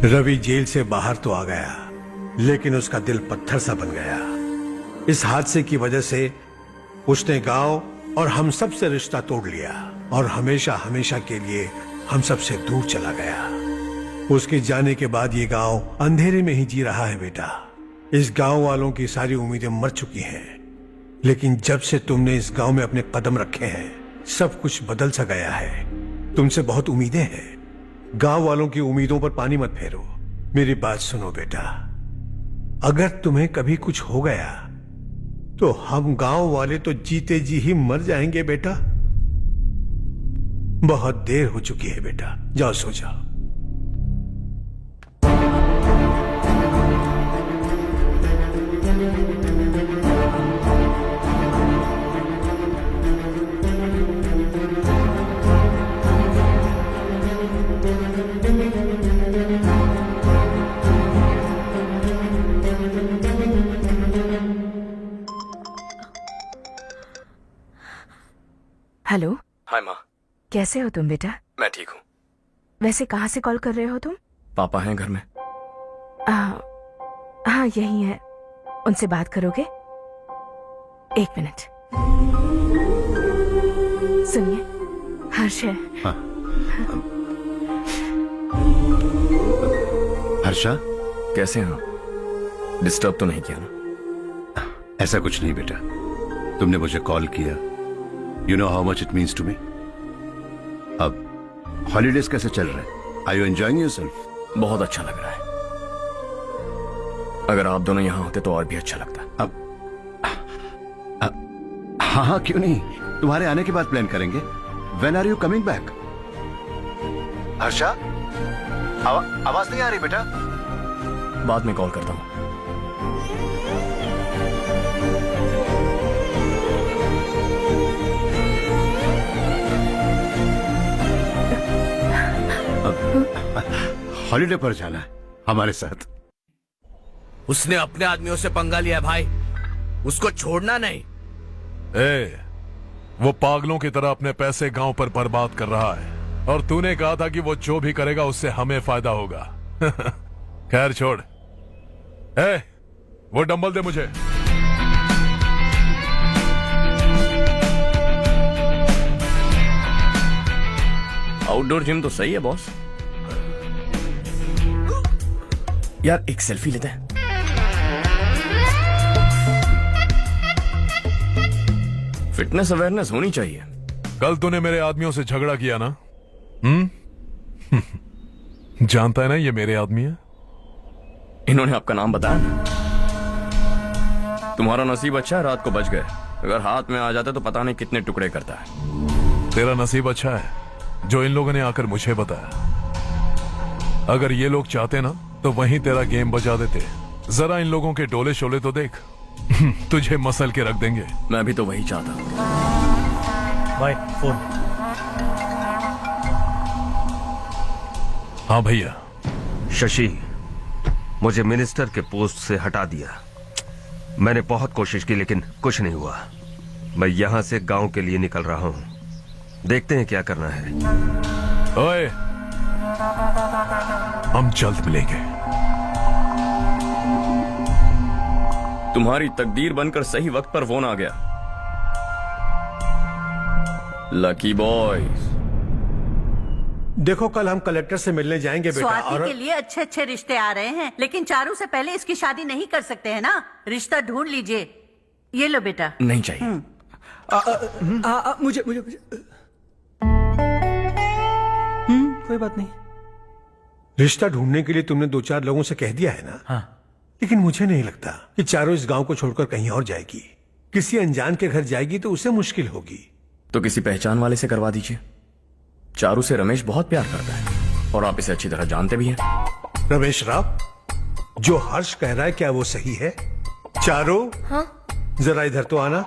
रवि जेल से बाहर तो आ गया, लेकिन उसका दिल पत्थर सा बन गया। इस हादसे की वजह से उसने गांव और हम सब से रिश्ता तोड़ लिया और हमेशा हमेशा के लिए हम सब से दूर चला गया। उसके जाने के बाद ये गांव अंधेरे में ही जी रहा है बेटा। इस गांव वालों की सारी उम्मीदें मर चुकी हैं, लेकिन जब से तुमने इस गांव में अपने कदम रखे हैं, सब कुछ बदल सा गया है। तुमसे बहुत उम्मीदें हैं। गांव वालों की उम्मीदों पर पानी मत फेरो। मेरी बात सुनो बेटा, अगर तुम्हें कभी कुछ हो गया तो हम गांव वाले तो जीते जी ही मर जाएंगे बेटा। बहुत देर हो चुकी है बेटा, जाओ सो जाओ।
हेलो।
हाय माँ।
कैसे हो तुम बेटा?
मैं ठीक हूँ।
वैसे कहाँ से कॉल कर रहे हो तुम?
पापा हैं घर में।
हाँ यही है। उनसे बात करोगे? एक मिनट सुनिए, हर्ष है।
हाँ। हर्षा,
कैसे हैं? डिस्टर्ब तो नहीं किया ना?
ऐसा कुछ नहीं बेटा, तुमने मुझे कॉल किया। You know how much it means to me. अब हॉलीडेज कैसे चल रहे हैं? Are you enjoying yourself?
बहुत अच्छा लग रहा है। अगर आप दोनों यहाँ होते तो और भी अच्छा लगता।
अब हाँ हाँ क्यों नहीं, तुम्हारे आने के बाद प्लान करेंगे। When are you coming back? Harsha, आवाज नहीं आ रही बेटा।
बाद में कॉल करता हूँ।
हॉलीडे पर जाना है हमारे साथ।
उसने अपने आदमियों से पंगा लिया भाई, उसको छोड़ना नहीं।
वो पागलों की तरह अपने पैसे गांव पर बर्बाद कर रहा है, और तूने कहा था कि वो जो भी करेगा उससे हमें फायदा होगा। खैर छोड़। वो डंबल दे मुझे।
आउटडोर जिम तो सही है बॉस। यार एक सेल्फी लेते हैं। फिटनेस अवेयरनेस होनी चाहिए।
कल तूने मेरे आदमियों से झगड़ा किया ना? जानता है ना ये मेरे आदमी है।
इन्होंने आपका नाम बताया ना? तुम्हारा नसीब अच्छा है, रात को बच गए। अगर हाथ में आ जाते तो पता नहीं कितने टुकड़े करता है।
तेरा नसीब अच्छा है जो इन लोगों ने आकर मुझे बताया। अगर ये लोग चाहते ना तो वहीं तेरा गेम बजा देते। जरा इन लोगों के डोले शोले तो देख। तुझे मसल के रख देंगे।
मैं भी तो वही चाहता।
भाई फोन।
हाँ भैया।
शशि, मुझे मिनिस्टर के पोस्ट से हटा दिया। मैंने बहुत कोशिश की लेकिन कुछ नहीं हुआ। मैं यहां से गांव के लिए निकल रहा हूं। देखते हैं क्या करना है।
ओए, हम जल्द मिलेंगे।
तुम्हारी तकदीर बनकर सही वक्त पर फोन आ गया। Lucky boys.
देखो कल हम कलेक्टर से मिलने जाएंगे बेटा।
स्वाति
और
के लिए अच्छे अच्छे रिश्ते आ रहे हैं, लेकिन चारू से पहले इसकी शादी नहीं कर सकते हैं ना। रिश्ता ढूंढ लीजिए। ये लो बेटा।
नहीं चाहिए।
मुझे कोई बात नहीं।
रिश्ता ढूंढने के लिए तुमने 2-4 लोगों से कह दिया है ना?
हाँ।
लेकिन मुझे नहीं लगता कि चारों इस गांव को छोड़कर कहीं और जाएगी। किसी अनजान के घर जाएगी तो उसे मुश्किल होगी।
तो किसी पहचान वाले से करवा दीजिए। चारू से रमेश बहुत प्यार करता है और आप इसे अच्छी तरह जानते भी हैं।
रमेश राव, जो हर्ष कह रहा है क्या वो सही है? चारू,
हाँ?
जरा इधर तो आना।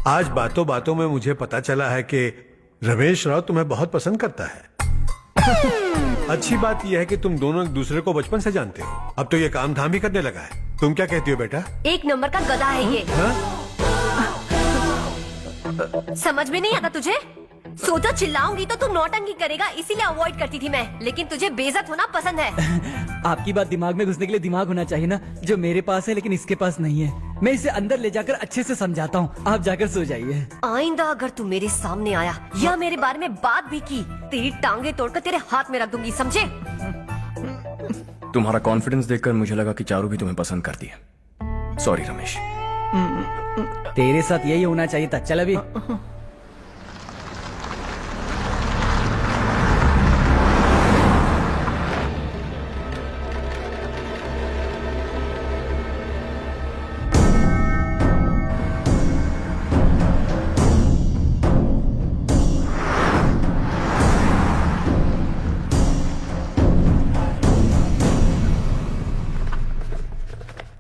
आज बातों बातों में मुझे पता चला है कि रमेश राव तुम्हें बहुत पसंद करता है। अच्छी बात यह है कि तुम दोनों एक दूसरे को बचपन से जानते हो। अब तो ये काम धाम भी करने लगा है। तुम क्या कहती हो बेटा?
एक नंबर का गधा है ये। समझ में नहीं आता तुझे? सोचा चिल्लाऊंगी तो तू नौटंकी करेगा, इसीलिए अवॉइड करती थी मैं। लेकिन तुझे बेइज्जत होना पसंद है।
आपकी बात दिमाग में घुसने के लिए दिमाग होना चाहिए ना, जो मेरे पास है लेकिन इसके पास नहीं है। मैं इसे अंदर ले जाकर अच्छे से समझाता हूँ। आप जाकर सो जाइए।
आइंदा अगर तू मेरे सामने आया या मेरे बारे में बात भी की, तेरी टांगे तोड़कर तेरे हाथ में रख दूंगी, समझे?
तुम्हारा कॉन्फिडेंस देखकर मुझे लगा कि चारू भी तुम्हें पसंद करती है। सॉरी रमेश।
तेरे साथ यही होना चाहिए था। चल अभी।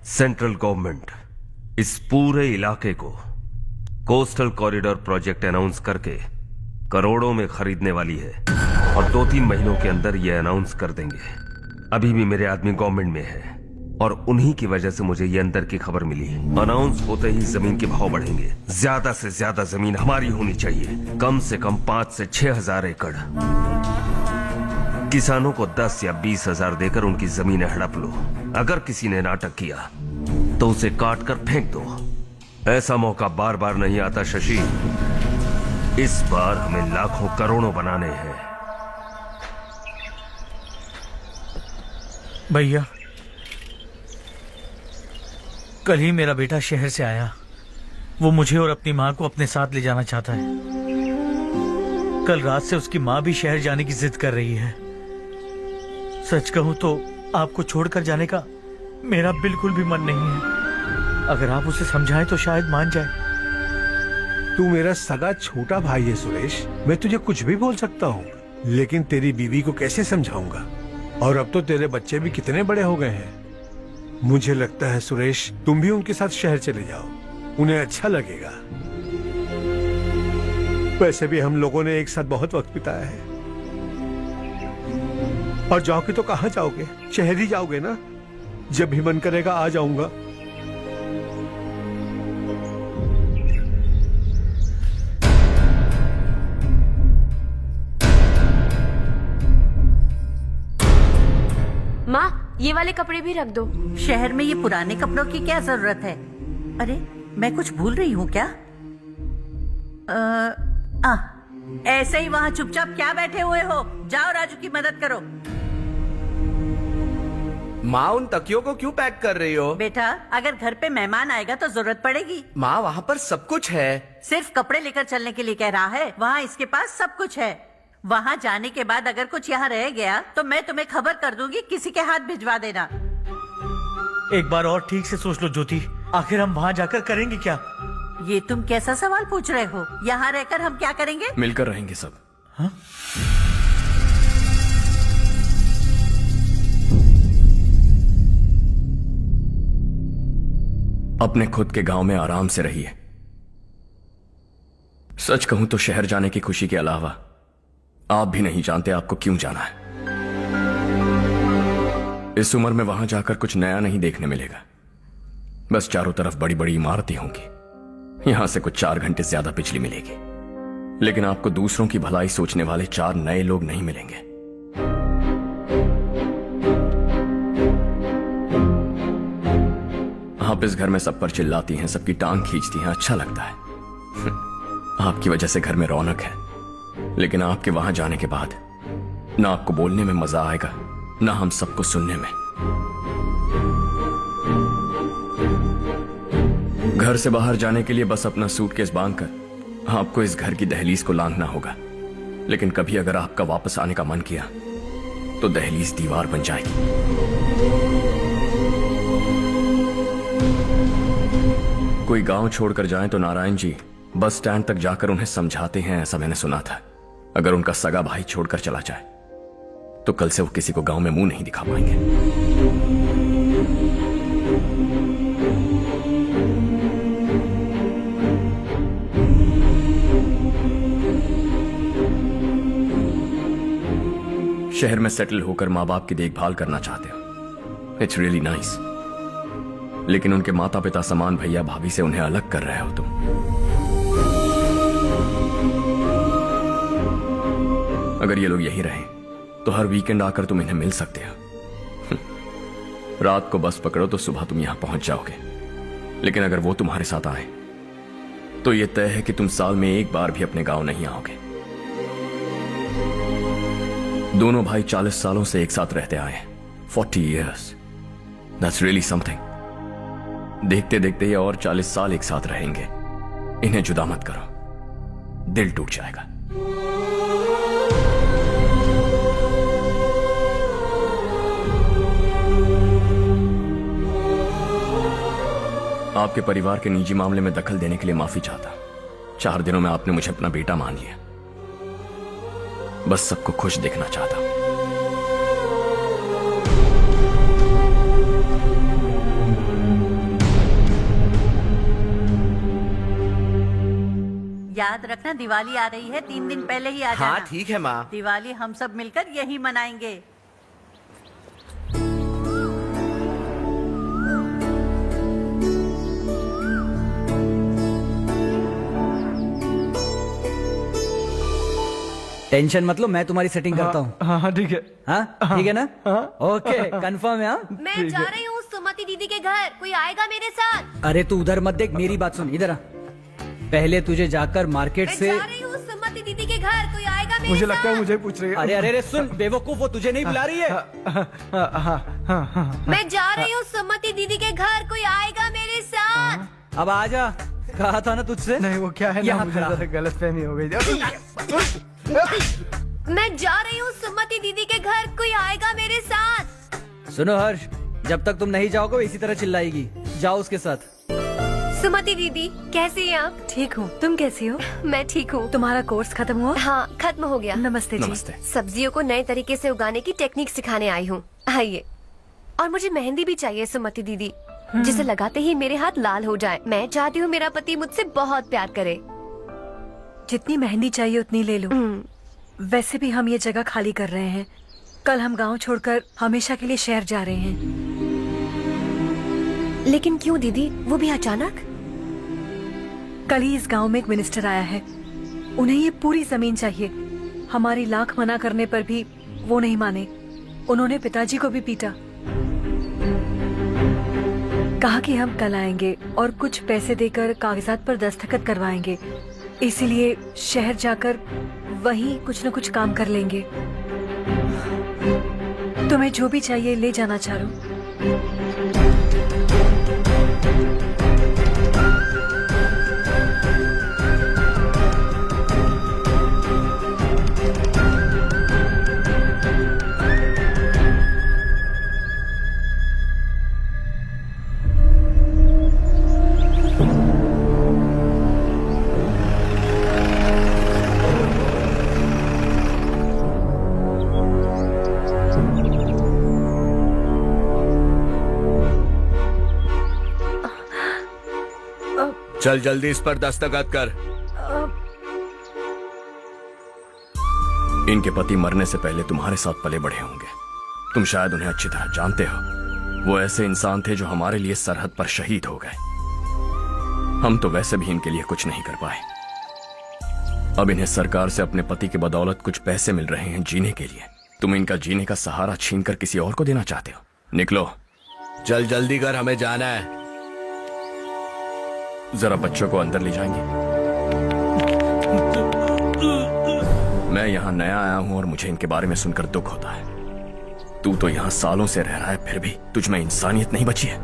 सेंट्रल गवर्नमेंट इस पूरे इलाके को कोस्टल कॉरिडोर प्रोजेक्ट अनाउंस करके करोड़ों में खरीदने वाली है और 2-3 महीनों के अंदर ये अनाउंस कर देंगे। अभी भी मेरे आदमी गवर्नमेंट में है और उन्हीं की वजह से मुझे ये अंदर की खबर मिली है। अनाउंस होते ही जमीन के भाव बढ़ेंगे। ज्यादा से ज्यादा जमीन हमारी होनी चाहिए, कम से कम 5 से 6 हजार एकड़। किसानों को 10 या 20 हजार देकर उनकी जमीनें हड़प लो। अगर किसी ने नाटक किया तो उसे काट कर फेंक दो। ऐसा मौका बार बार नहीं आता शशि। इस बार हमें लाखों करोड़ों बनाने हैं।
भैया, कल ही मेरा बेटा शहर से आया। वो मुझे और अपनी माँ को अपने साथ ले जाना चाहता है। कल रात से उसकी माँ भी शहर जाने की जिद कर रही है। सच कहूं तो आपको छोड़कर जाने का मेरा बिल्कुल भी मन नहीं है। अगर आप उसे समझाएं तो शायद मान जाए।
तू मेरा सगा छोटा भाई है सुरेश, मैं तुझे कुछ भी बोल सकता हूँ, लेकिन तेरी बीवी को कैसे समझाऊंगा? और अब तो तेरे बच्चे भी कितने बड़े हो गए हैं। मुझे लगता है सुरेश, तुम भी उनके साथ शहर चले जाओ, उन्हें अच्छा लगेगा। वैसे भी हम लोगों ने एक साथ बहुत वक्त बिताया है। और जाओगे तो कहाँ जाओगे? शहर ही जाओगे ना? जब भी मन करेगा आ जाऊंगा।
माँ, ये वाले कपड़े भी रख दो।
शहर में ये पुराने कपड़ों की क्या जरूरत है? अरे, मैं कुछ भूल रही हूँ क्या? ऐसे ही वहाँ चुपचाप क्या बैठे हुए हो? जाओ राजू की मदद करो।
माँ, उन तकियों को क्यों पैक कर रही हो?
बेटा, अगर घर पे मेहमान आएगा तो जरूरत पड़ेगी।
माँ, वहाँ पर सब कुछ है।
सिर्फ कपड़े लेकर चलने के लिए कह रहा है। वहाँ इसके पास सब कुछ है। वहाँ जाने के बाद अगर कुछ यहाँ रह गया तो मैं तुम्हें खबर कर दूंगी, किसी के हाथ भिजवा देना।
एक बार और ठीक से सोच लो ज्योति, आखिर हम वहाँ जाकर करेंगे क्या?
ये तुम कैसा सवाल पूछ रहे हो? यहाँ रहकर हम क्या करेंगे?
मिलकर रहेंगे सब।
हाँ?
अपने खुद के गांव में आराम से रहिए। सच कहूं तो शहर जाने की खुशी के अलावा आप भी नहीं जानते आपको क्यों जाना है। इस उम्र में वहां जाकर कुछ नया नहीं देखने मिलेगा। बस चारों तरफ बड़ी बड़ी इमारतें होंगी। यहां से कुछ 4 घंटे ज्यादा बिजली मिलेगी, लेकिन आपको दूसरों की भलाई सोचने वाले 4 नए लोग नहीं मिलेंगे। आप इस घर में सब पर चिल्लाती हैं, सबकी टांग खींचती हैं, अच्छा लगता है। आपकी वजह से घर में रौनक है, लेकिन आपके वहां जाने के बाद ना आपको बोलने में मजा आएगा, ना हम सबको सुनने में। घर से बाहर जाने के लिए बस अपना सूटकेस बांधकर आपको इस घर की दहलीज को लांघना होगा। लेकिन कभी अगर आपका वापस आने का मन किया तो दहलीज दीवार बन जाएगी। कोई गांव छोड़कर जाए तो नारायण जी बस स्टैंड तक जाकर उन्हें समझाते हैं, ऐसा मैंने सुना था। अगर उनका सगा भाई छोड़कर चला जाए तो कल से वो किसी को गांव में मुंह नहीं दिखा पाएंगे। शहर में सेटल होकर माँ बाप की देखभाल करना चाहते हो, इट्स रियली नाइस। लेकिन उनके माता पिता समान भैया भाभी से उन्हें अलग कर रहे हो तुम। अगर ये लोग यही रहे तो हर वीकेंड आकर तुम इन्हें मिल सकते हो। रात को बस पकड़ो तो सुबह तुम यहां पहुंच जाओगे। लेकिन अगर वो तुम्हारे साथ आए तो ये तय है कि तुम साल में एक बार भी अपने गांव नहीं आओगे। दोनों भाई 40 सालों से एक साथ रहते आए हैं, 40 years। That's really something। देखते देखते ये और 40 साल एक साथ रहेंगे। इन्हें जुदा मत करो, दिल टूट जाएगा। आपके परिवार के निजी मामले में दखल देने के लिए माफी चाहता। 4 दिनों में आपने मुझे अपना बेटा मान लिया। बस सबको खुश देखना चाहता।
याद रखना दिवाली आ रही है, 3 दिन पहले ही आ जाना।
हाँ ठीक है माँ।
दिवाली हम सब मिलकर यही मनाएंगे।
टेंशन मत लो, मैं तुम्हारी सेटिंग करता हूँ।
हाँ ठीक है।
हाँ ठीक है ना? ओके कंफर्म है। हाँ
मैं जा रही हूँ सुमति दीदी के घर, कोई आएगा मेरे साथ?
अरे तू उधर मत देख, मेरी बात सुन, इधर आ। पहले तुझे जाकर मार्केट से।
मैं जा रही हूँ सुमति दीदी के घर, कोई आएगा मेरे
मुझे
साथ?
लगता है मुझे पूछ रही है।
अरे अरे अरे सुन बेवकूफ, वो तुझे नहीं बुला रही है।
मैं जा रही हूँ सुमति दीदी के घर, कोई आएगा मेरे साथ?
अब आ जा, कहा था ना तुझसे।
नहीं वो क्या है ना,
यहाँ
मुझे
खड़ा।
जरा गलतफहमी हो गई।
मैं जा रही हूँ सुमति दीदी के घर, कोई आएगा मेरे साथ?
सुनो हर्ष, जब तक तुम नहीं जाओगे वो इसी तरह चिल्लाएगी। जाओ उसके साथ।
सुमति दीदी कैसी हैं आप?
ठीक हूँ, तुम कैसी हो?
मैं ठीक हूँ।
तुम्हारा कोर्स खत्म हुआ?
हाँ खत्म हो गया।
नमस्ते जी।
नमस्ते।
सब्जियों को नए तरीके से उगाने की टेक्निक सिखाने आई हूँ। आइए। और मुझे मेहंदी भी चाहिए सुमति दीदी, जिसे लगाते ही मेरे हाथ लाल हो जाए। मैं चाहती हूँ मेरा पति मुझसे बहुत प्यार करे।
जितनी मेहंदी चाहिए उतनी ले लो। वैसे भी हम ये जगह खाली कर रहे हैं। कल हम गांव छोड़कर हमेशा के लिए शहर जा रहे हैं।
लेकिन क्यों दीदी, वो भी अचानक?
कल ही इस गांव में एक मिनिस्टर आया है, उन्हें ये पूरी जमीन चाहिए। हमारी लाख मना करने पर भी वो नहीं माने। उन्होंने पिताजी को भी पीटा। कहा कि हम कल आएंगे और कुछ पैसे देकर कागजात पर दस्तखत करवाएंगे। इसीलिए शहर जाकर वहीं कुछ न कुछ काम कर लेंगे। तुम्हें जो भी चाहिए ले जाना चारू।
चल जल्दी इस पर दस्तखत कर।
इनके पति मरने से पहले तुम्हारे साथ पले बढ़े होंगे। तुम शायद उन्हें अच्छी तरह जानते हो। वो ऐसे इंसान थे जो हमारे लिए सरहद पर शहीद हो गए। हम तो वैसे भी इनके लिए कुछ नहीं कर पाए। अब इन्हें सरकार से अपने पति की बदौलत कुछ पैसे मिल रहे हैं जीने के लिए। तुम इनका जीने का सहारा छीनकर किसी और को देना चाहते हो? निकलो।
चल जल्दी कर, हमें जाना है।
जरा बच्चों को अंदर ले जाएंगे? मैं यहाँ नया आया हूँ और मुझे इनके बारे में सुनकर दुख होता है। तू तो यहाँ सालों से रह रहा है, फिर भी तुझ में इंसानियत नहीं बची है।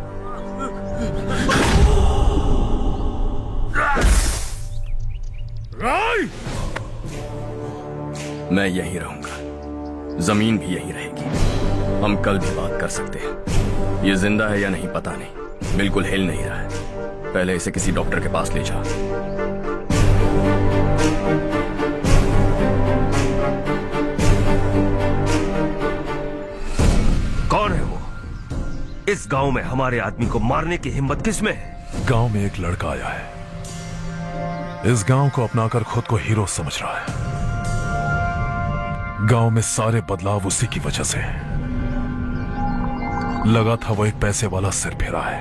मैं यहीं रहूंगा, जमीन भी यहीं रहेगी। हम कल भी बात कर सकते हैं। ये जिंदा है या नहीं पता नहीं, बिल्कुल हिल नहीं रहा है। पहले इसे किसी डॉक्टर के पास ले जा।
कौन है वो? इस गांव में हमारे आदमी को मारने की हिम्मत किसमें है?
गांव में एक लड़का आया है, इस गांव को अपनाकर खुद को हीरो समझ रहा है। गांव में सारे बदलाव उसी की वजह से है। लगा था वो एक पैसे वाला सिर फेरा है,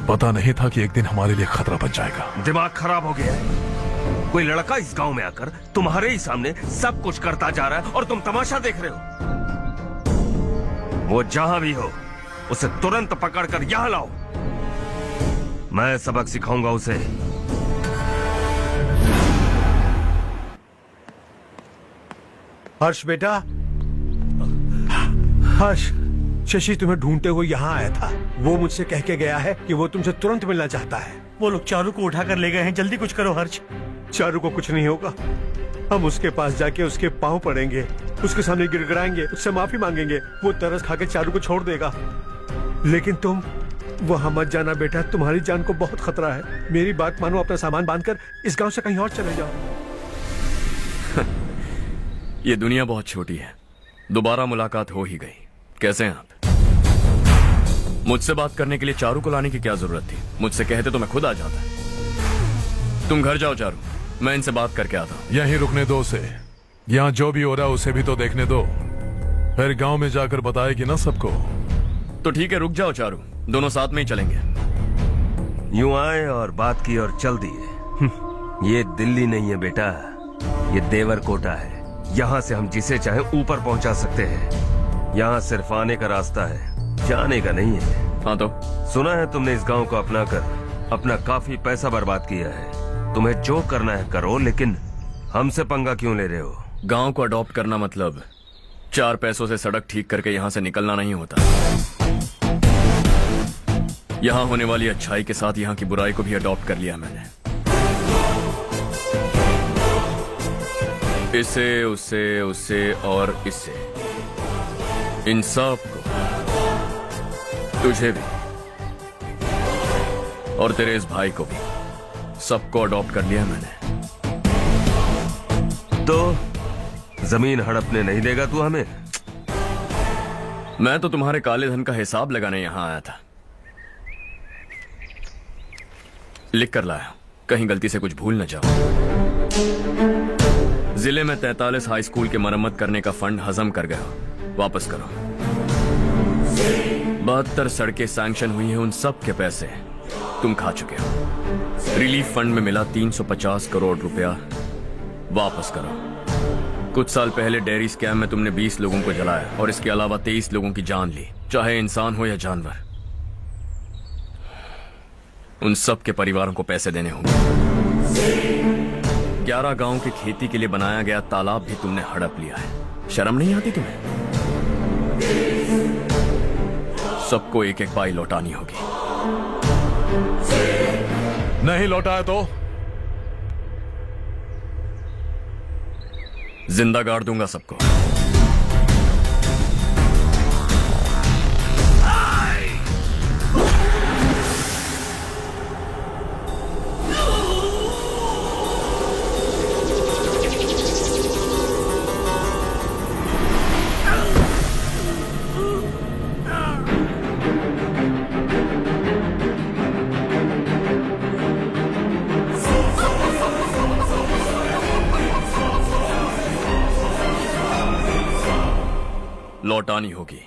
पता नहीं था कि एक दिन हमारे लिए खतरा बन जाएगा।
दिमाग खराब हो गया है। कोई लड़का इस गांव में आकर तुम्हारे ही सामने सब कुछ करता जा रहा है और तुम तमाशा देख रहे हो। वो जहां भी हो उसे तुरंत पकड़कर यहां लाओ। मैं सबक सिखाऊंगा उसे।
हर्ष बेटा, हर्ष, शशि तुम्हें ढूंढते हुए यहाँ आया था। वो मुझसे कह के गया है कि वो तुमसे तुरंत मिलना चाहता है।
वो लोग चारू को उठाकर ले गए हैं, जल्दी कुछ करो हर्ष।
चारू को कुछ नहीं होगा। हम उसके पास जाके उसके पांव पड़ेंगे, उसके सामने गिड़गिड़ाएंगे, उससे माफी मांगेंगे। वो तरस खा के चारू को छोड़ देगा। लेकिन तुम वहां मत जाना बेटा, तुम्हारी जान को बहुत खतरा है। मेरी बात मानो, अपना सामान बांधकर इस गांव से कहीं और चले जाओ।
ये दुनिया बहुत छोटी है, दोबारा मुलाकात हो ही गई। कैसे हैं आप? मुझसे बात करने के लिए चारू को लाने की क्या जरूरत थी? मुझसे कहते तो मैं खुद आ जाता। तुम घर जाओ चारू, मैं इनसे बात करके आता हूँ।
यहीं रुकने दो उसे, यहाँ जो भी हो रहा है उसे भी तो देखने दो, फिर गांव में जाकर बताएगी ना सबको।
तो ठीक है, रुक जाओ चारू, दोनों साथ में ही चलेंगे।
यूं आए और बात की और चल दिए। ये दिल्ली नहीं है बेटा, ये देवरकोटा है। यहाँ से हम जिसे चाहे ऊपर पहुंचा सकते हैं। यहाँ सिर्फ आने का रास्ता है, जाने का नहीं है।
हाँ तो
सुना है तुमने इस गांव को अपना कर अपना काफी पैसा बर्बाद किया है। तुम्हें जो करना है करो, लेकिन हमसे पंगा क्यों ले रहे हो?
गांव को अडॉप्ट करना मतलब 4 पैसों से सड़क ठीक करके यहाँ से निकलना नहीं होता। यहाँ होने वाली अच्छाई के साथ यहाँ की बुराई को भी अडॉप्ट कर लिया मैंने। इसे, उसे, उसे और इससे, इन सब को, तुझे भी और तेरे इस भाई को भी, सबको अडॉप्ट कर लिया मैंने।
तो जमीन हड़पने नहीं देगा तू हमें?
मैं तो तुम्हारे काले धन का हिसाब लगाने यहां आया था। लिख कर लाया, कहीं गलती से कुछ भूल न जाओ। जिले में 43 हाई स्कूल के मरम्मत करने का फंड हजम कर गया, वापस करो। 72 सड़कें सैंक्शन हुई हैं, उन सब के पैसे तुम खा चुके हो। रिलीफ फंड में मिला 350 करोड़ रुपया, वापस करो। कुछ साल पहले डेयरी स्कैम में तुमने 20 लोगों को जलाया और इसके अलावा 23 लोगों की जान ली, चाहे इंसान हो या जानवर। उन सब के परिवारों को पैसे देने होंगे। 11 गांव की खेती के लिए बनाया गया तालाब भी तुमने हड़प लिया है। शर्म नहीं आती तुम्हें? सबको एक एक पाई लौटानी होगी।
नहीं लौटाया तो
जिंदा गाड़ दूंगा सबको। लौटानी होगी।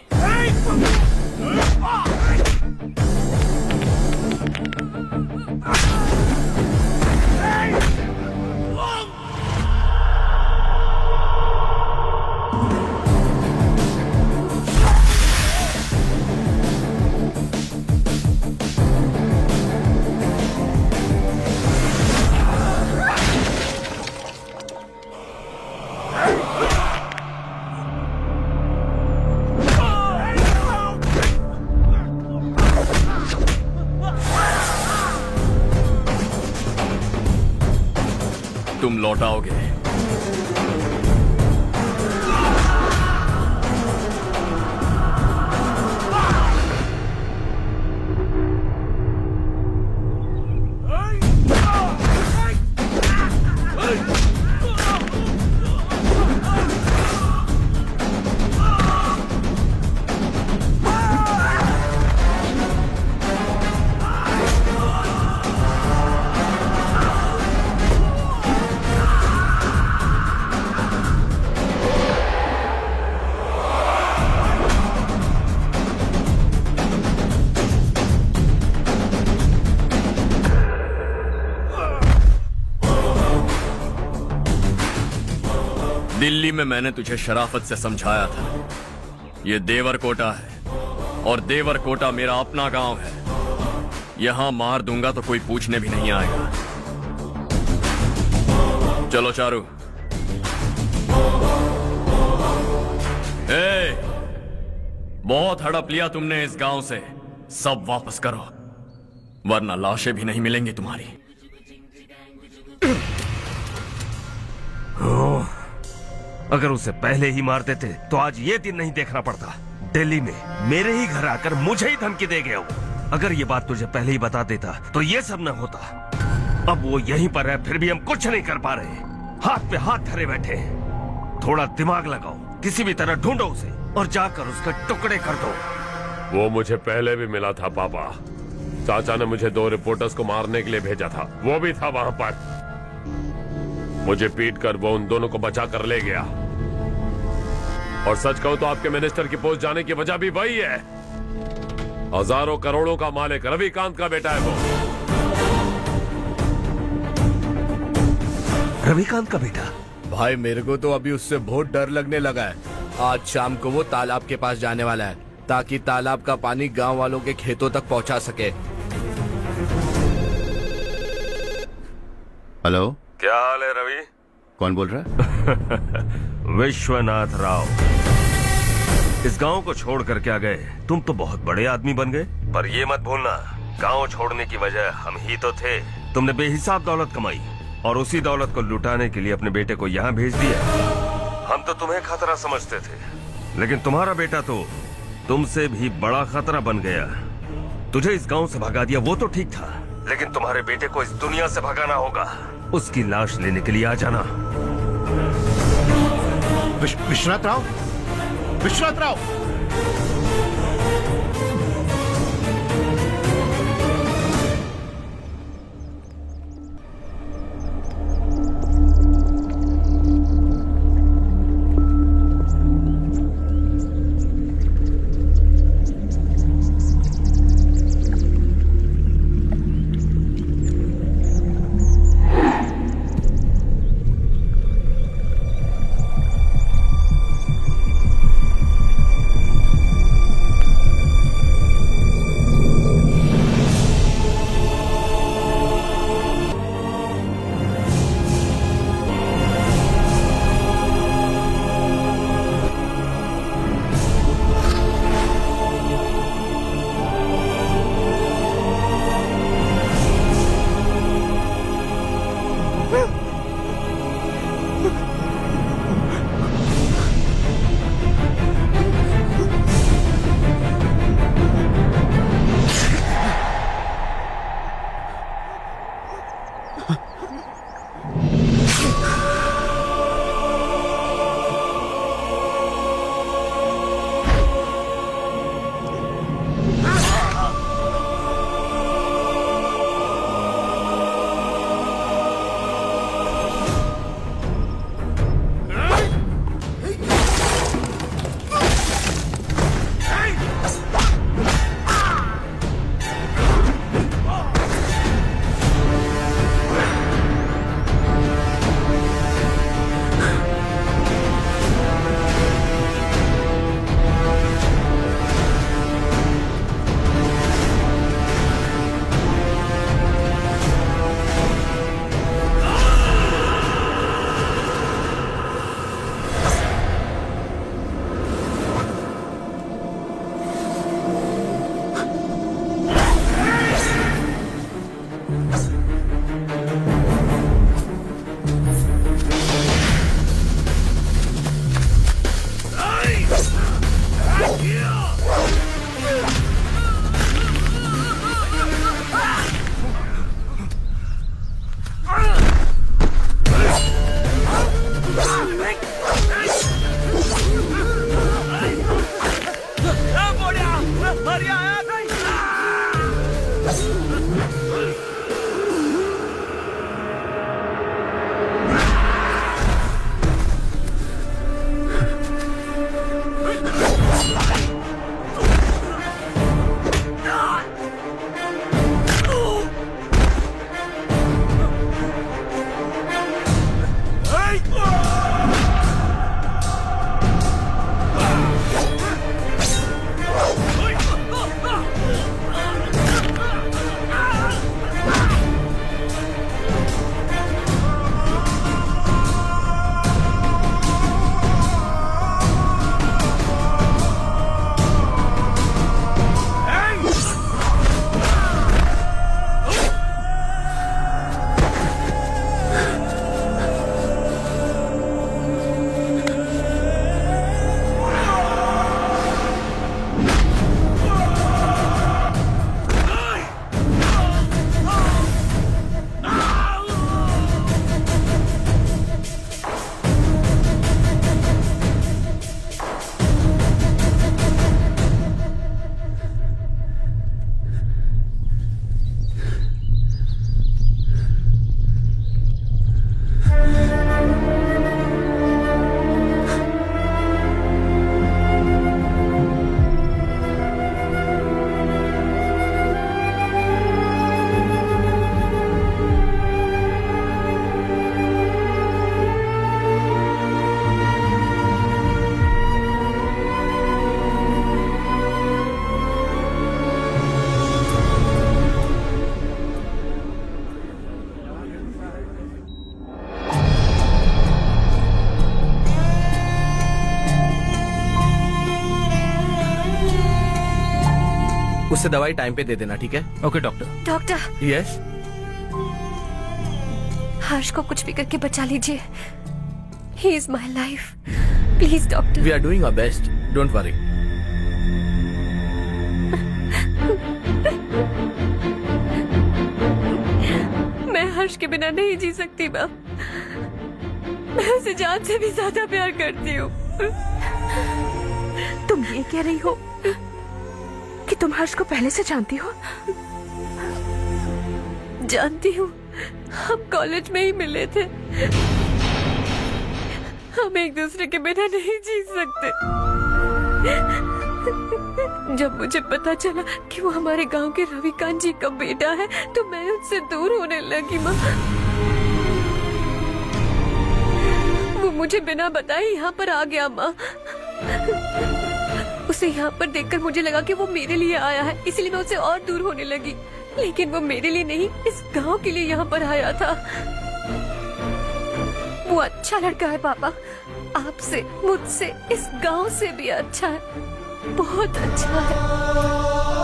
लौटाओगे। दिल्ली में मैंने तुझे शराफत से समझाया था, ये देवर कोटा है और देवर कोटा मेरा अपना गांव है। यहां मार दूंगा तो कोई पूछने भी नहीं आएगा। चलो चारू। बहुत हड़प लिया तुमने इस गांव से, सब वापस करो वरना लाशें भी नहीं मिलेंगी तुम्हारी।
अगर उसे पहले ही मार देते तो आज ये दिन नहीं देखना पड़ता। दिल्ली में मेरे ही घर आकर मुझे ही धमकी दे गया वो। अगर ये बात तुझे पहले ही बता देता तो ये सब न होता। अब वो यहीं पर है, फिर भी हम कुछ नहीं कर पा रहे, हाथ पे हाथ धरे बैठे हैं। थोड़ा दिमाग लगाओ, किसी भी तरह ढूंढो उसे और जाकर उसके टुकड़े कर दो।
वो मुझे पहले भी मिला था पापा। चाचा ने मुझे 2 रिपोर्टर्स को मारने के लिए भेजा था, वो भी था वहां पर। मुझे पीट कर वो उन दोनों को बचा कर ले गया। और सच कहूं तो आपके मिनिस्टर की पोस्ट जाने की वजह भी वही है। हजारों करोड़ों का मालिक रविकांत का बेटा है वो।
रविकांत का बेटा?
भाई मेरे को तो अभी उससे बहुत डर लगने लगा है। आज शाम को वो तालाब के पास जाने वाला है ताकि तालाब का पानी गांव वालों के खेतों तक पहुंचा सके।
हेलो,
क्या हाल है रवि?
कौन बोल रहा है?
विश्वनाथ राव। इस गांव को छोड़ कर क्या गए? तुम तो बहुत बड़े आदमी बन गए, पर ये मत भूलना गांव छोड़ने की वजह हम ही तो थे। तुमने बेहिसाब दौलत कमाई और उसी दौलत को लुटाने के लिए अपने बेटे को यहाँ भेज दिया। हम तो तुम्हें खतरा समझते थे, लेकिन तुम्हारा बेटा तो तुमसे भी बड़ा खतरा बन गया। तुझे इस गांव से भगा दिया वो तो ठीक था, लेकिन तुम्हारे बेटे को इस दुनिया से भगाना होगा। उसकी लाश लेने के लिए आ जाना।
विश्वनाथ राव, विश्वनाथ राव।
मारिया आया उससे दवाई टाइम पे दे देना, ठीक है?
Okay doctor.
Doctor.
Yes.
Harsh को कुछ भी करके बचा लीजिए। He is my life, please doctor.
We are doing our best, don't worry.
मैं हर्ष के बिना नहीं जी सकती माँ। मैं उसे जान से भी ज्यादा प्यार करती हूँ।
तुम ये कह रही हो कि तुम हर्ष को पहले से जानती हो?
जानती हूँ, हम कॉलेज में ही मिले थे। हम एक दूसरे के बिना नहीं जी सकते। जब मुझे पता चला कि वो हमारे गांव के रविकांत जी का बेटा है तो मैं उससे दूर होने लगी माँ। वो मुझे बिना बताए यहाँ पर आ गया माँ। उसे यहाँ पर देखकर मुझे लगा कि वो मेरे लिए आया है, इसलिए मैं उससे और दूर होने लगी। लेकिन वो मेरे लिए नहीं, इस गांव के लिए यहाँ पर आया था। वो अच्छा लड़का है पापा, आपसे, मुझसे, इस गांव से भी अच्छा है, बहुत अच्छा है।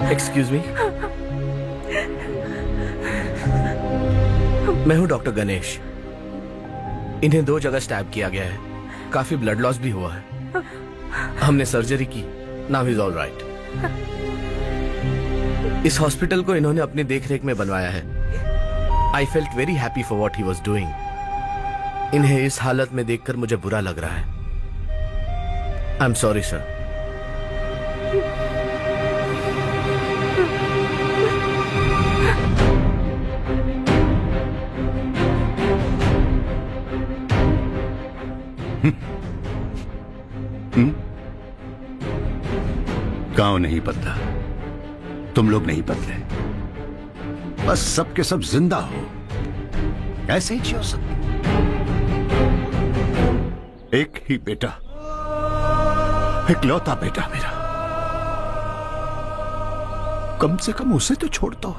एक्सक्यूज मी, मैं हूं डॉक्टर गणेश। इन्हें 2 जगह स्टैब किया गया है, काफी ब्लड लॉस भी हुआ है। हमने सर्जरी की, नाउ इज ऑल राइट। इस हॉस्पिटल को इन्होंने अपनी देखरेख में बनवाया है। I felt very happy for what he was doing. इन्हें इस हालत में देखकर मुझे बुरा लग रहा है। I am sorry sir.
गांव नहीं बदला, तुम लोग नहीं बदले, बस सबके सब जिंदा हो, ऐसे ही जियो सब। एक ही बेटा, इकलौता बेटा मेरा, कम से कम उसे तो छोड़ दो।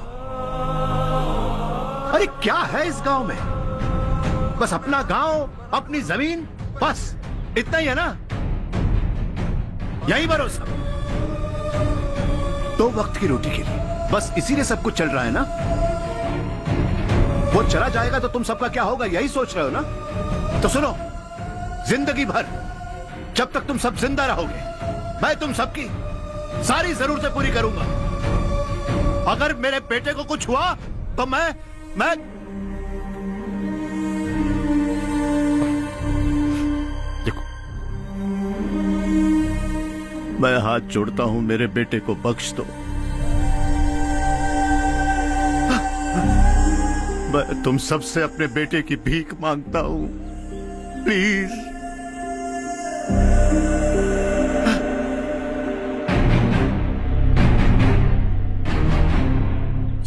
क्या है इस गांव में? बस अपना गांव, अपनी जमीन, बस इतना ही है ना? यही भरोसा, 2 वक्त की रोटी के लिए, बस इसीलिए सब कुछ चल रहा है ना? वो चला जाएगा तो तुम सबका क्या होगा, यही सोच रहे हो ना? तो सुनो, जिंदगी भर जब तक तुम सब जिंदा रहोगे, मैं तुम सबकी सारी जरूरतें पूरी करूंगा। अगर मेरे बेटे को कुछ हुआ तो मैं देखो, मैं हाथ जोड़ता हूं, मेरे बेटे को बख्श दो। मैं तुम सबसे अपने बेटे की भीख मांगता हूं, प्लीज।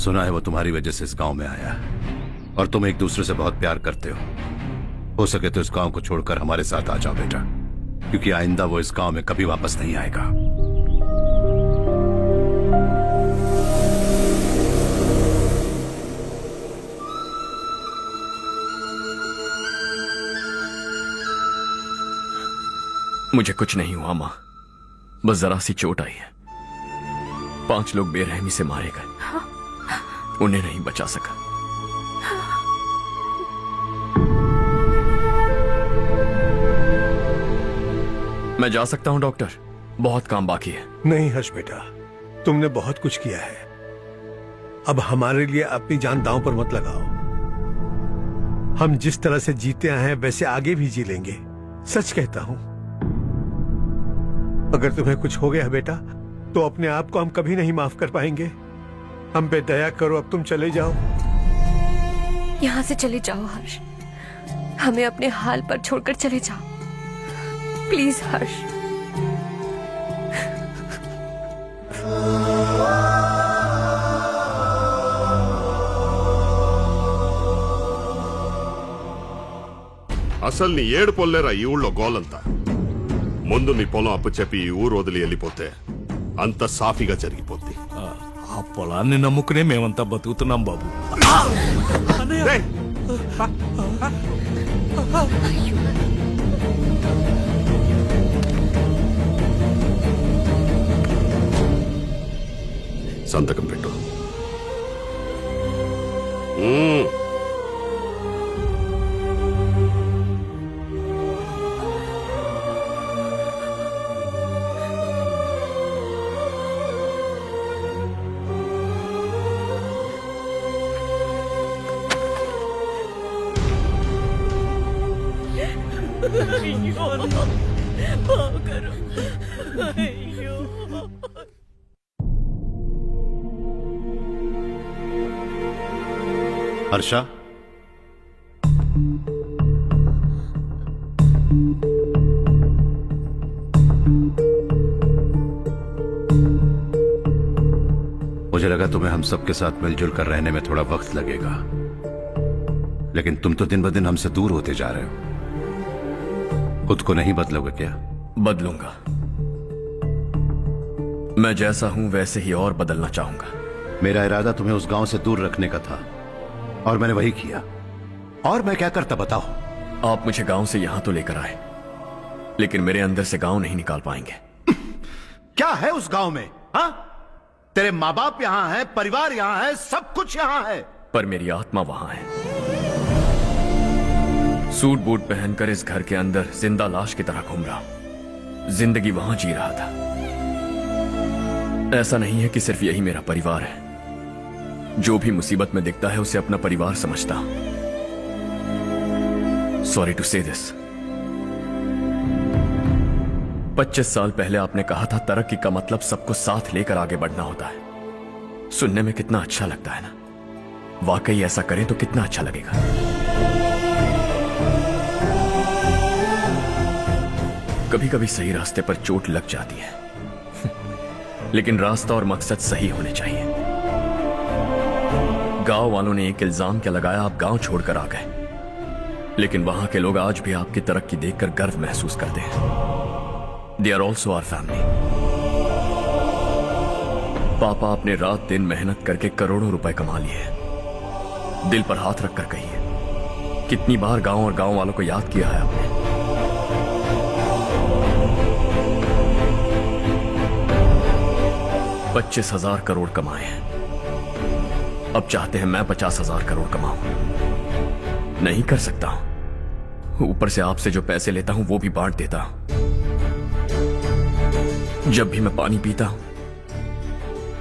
सुना है वो तुम्हारी वजह से इस गांव में आया और तुम एक दूसरे से बहुत प्यार करते हो सके तो इस गांव को छोड़कर हमारे साथ आ जाओ बेटा, क्योंकि आइंदा वो इस गांव में कभी वापस नहीं आएगा।
मुझे कुछ नहीं हुआ माँ, बस जरा सी चोट आई है। 5 लोग बेरहमी से मारे गए, उन्हें नहीं बचा सका। मैं जा सकता हूं डॉक्टर, बहुत काम बाकी है।
नहीं हर्ष बेटा, तुमने बहुत कुछ किया है, अब हमारे लिए अपनी जान दांव पर मत लगाओ। हम जिस तरह से जीते आए हैं वैसे आगे भी जी लेंगे, सच कहता हूं। अगर तुम्हें कुछ हो गया बेटा तो अपने आप को हम कभी नहीं माफ कर पाएंगे। हम पे दया करो, अब तुम चले जाओ।
यहाँ से चले जाओ हर्ष, हमें अपने हाल पर छोड़कर चले जाओ, प्लीज हर्ष।
అసలు నీ ఏడు పొల్లేరా ఈ ఊళ్ళో గోలంతా. ముందు నీ పొలం అప్పు చెప్పి ఈ ఊరు వదిలి వెళ్ళిపోతే అంత సాఫీగా జరిగిపోద్ది.
ఆ పొలాన్ని నమ్ముకునే మేమంతా బతుకుతున్నాం బాబు.
రేయ్, సంతకం పెట్టు.
हर्षा, मुझे लगा तुम्हें हम सबके साथ मिलजुल कर रहने में थोड़ा वक्त लगेगा, लेकिन तुम तो दिन ब दिन हमसे दूर होते जा रहे हो। खुद को नहीं बदलोगे क्या?
बदलूंगा। मैं जैसा हूं वैसे ही और बदलना चाहूंगा।
मेरा इरादा तुम्हें उस गांव से दूर रखने का था और मैंने वही किया। और मैं क्या करता बताओ?
आप मुझे गांव से यहां तो लेकर आए, लेकिन मेरे अंदर से गांव नहीं निकाल पाएंगे।
क्या है उस गांव में? हाँ, तेरे माँ बाप यहां है, परिवार यहां है, सब कुछ यहां है,
पर मेरी आत्मा वहां है। सूट बूट पहनकर इस घर के अंदर जिंदा लाश की तरह घूम रहा, जिंदगी वहां जी रहा था। ऐसा नहीं है कि सिर्फ यही मेरा परिवार है। जो भी मुसीबत में दिखता है उसे अपना परिवार समझता। सॉरी टू से दिस। 25 साल पहले आपने कहा था तरक्की का मतलब सबको साथ लेकर आगे बढ़ना होता है। सुनने में कितना अच्छा लगता है ना? वाकई ऐसा करें तो कितना अच्छा लगेगा। कभी कभी सही रास्ते पर चोट लग जाती है, लेकिन रास्ता और मकसद सही होने चाहिए। गांव वालों ने एक इल्जाम क्या लगाया, आप गांव छोड़कर आ गए, लेकिन वहां के लोग आज भी आपकी तरक्की देखकर गर्व महसूस करते हैं। They are also our family. पापा आपने रात दिन मेहनत करके करोड़ों रुपए कमा लिए, दिल पर हाथ रखकर कहिए, कितनी बार गांव और गांव वालों को याद किया है आपने? $25,000 करोड़ कमाए हैं, अब चाहते हैं मैं 50,000 करोड़ कमाऊं। नहीं कर सकता हूं। ऊपर से आपसे जो पैसे लेता हूं वो भी बांट देता हूं। जब भी मैं पानी पीता हूं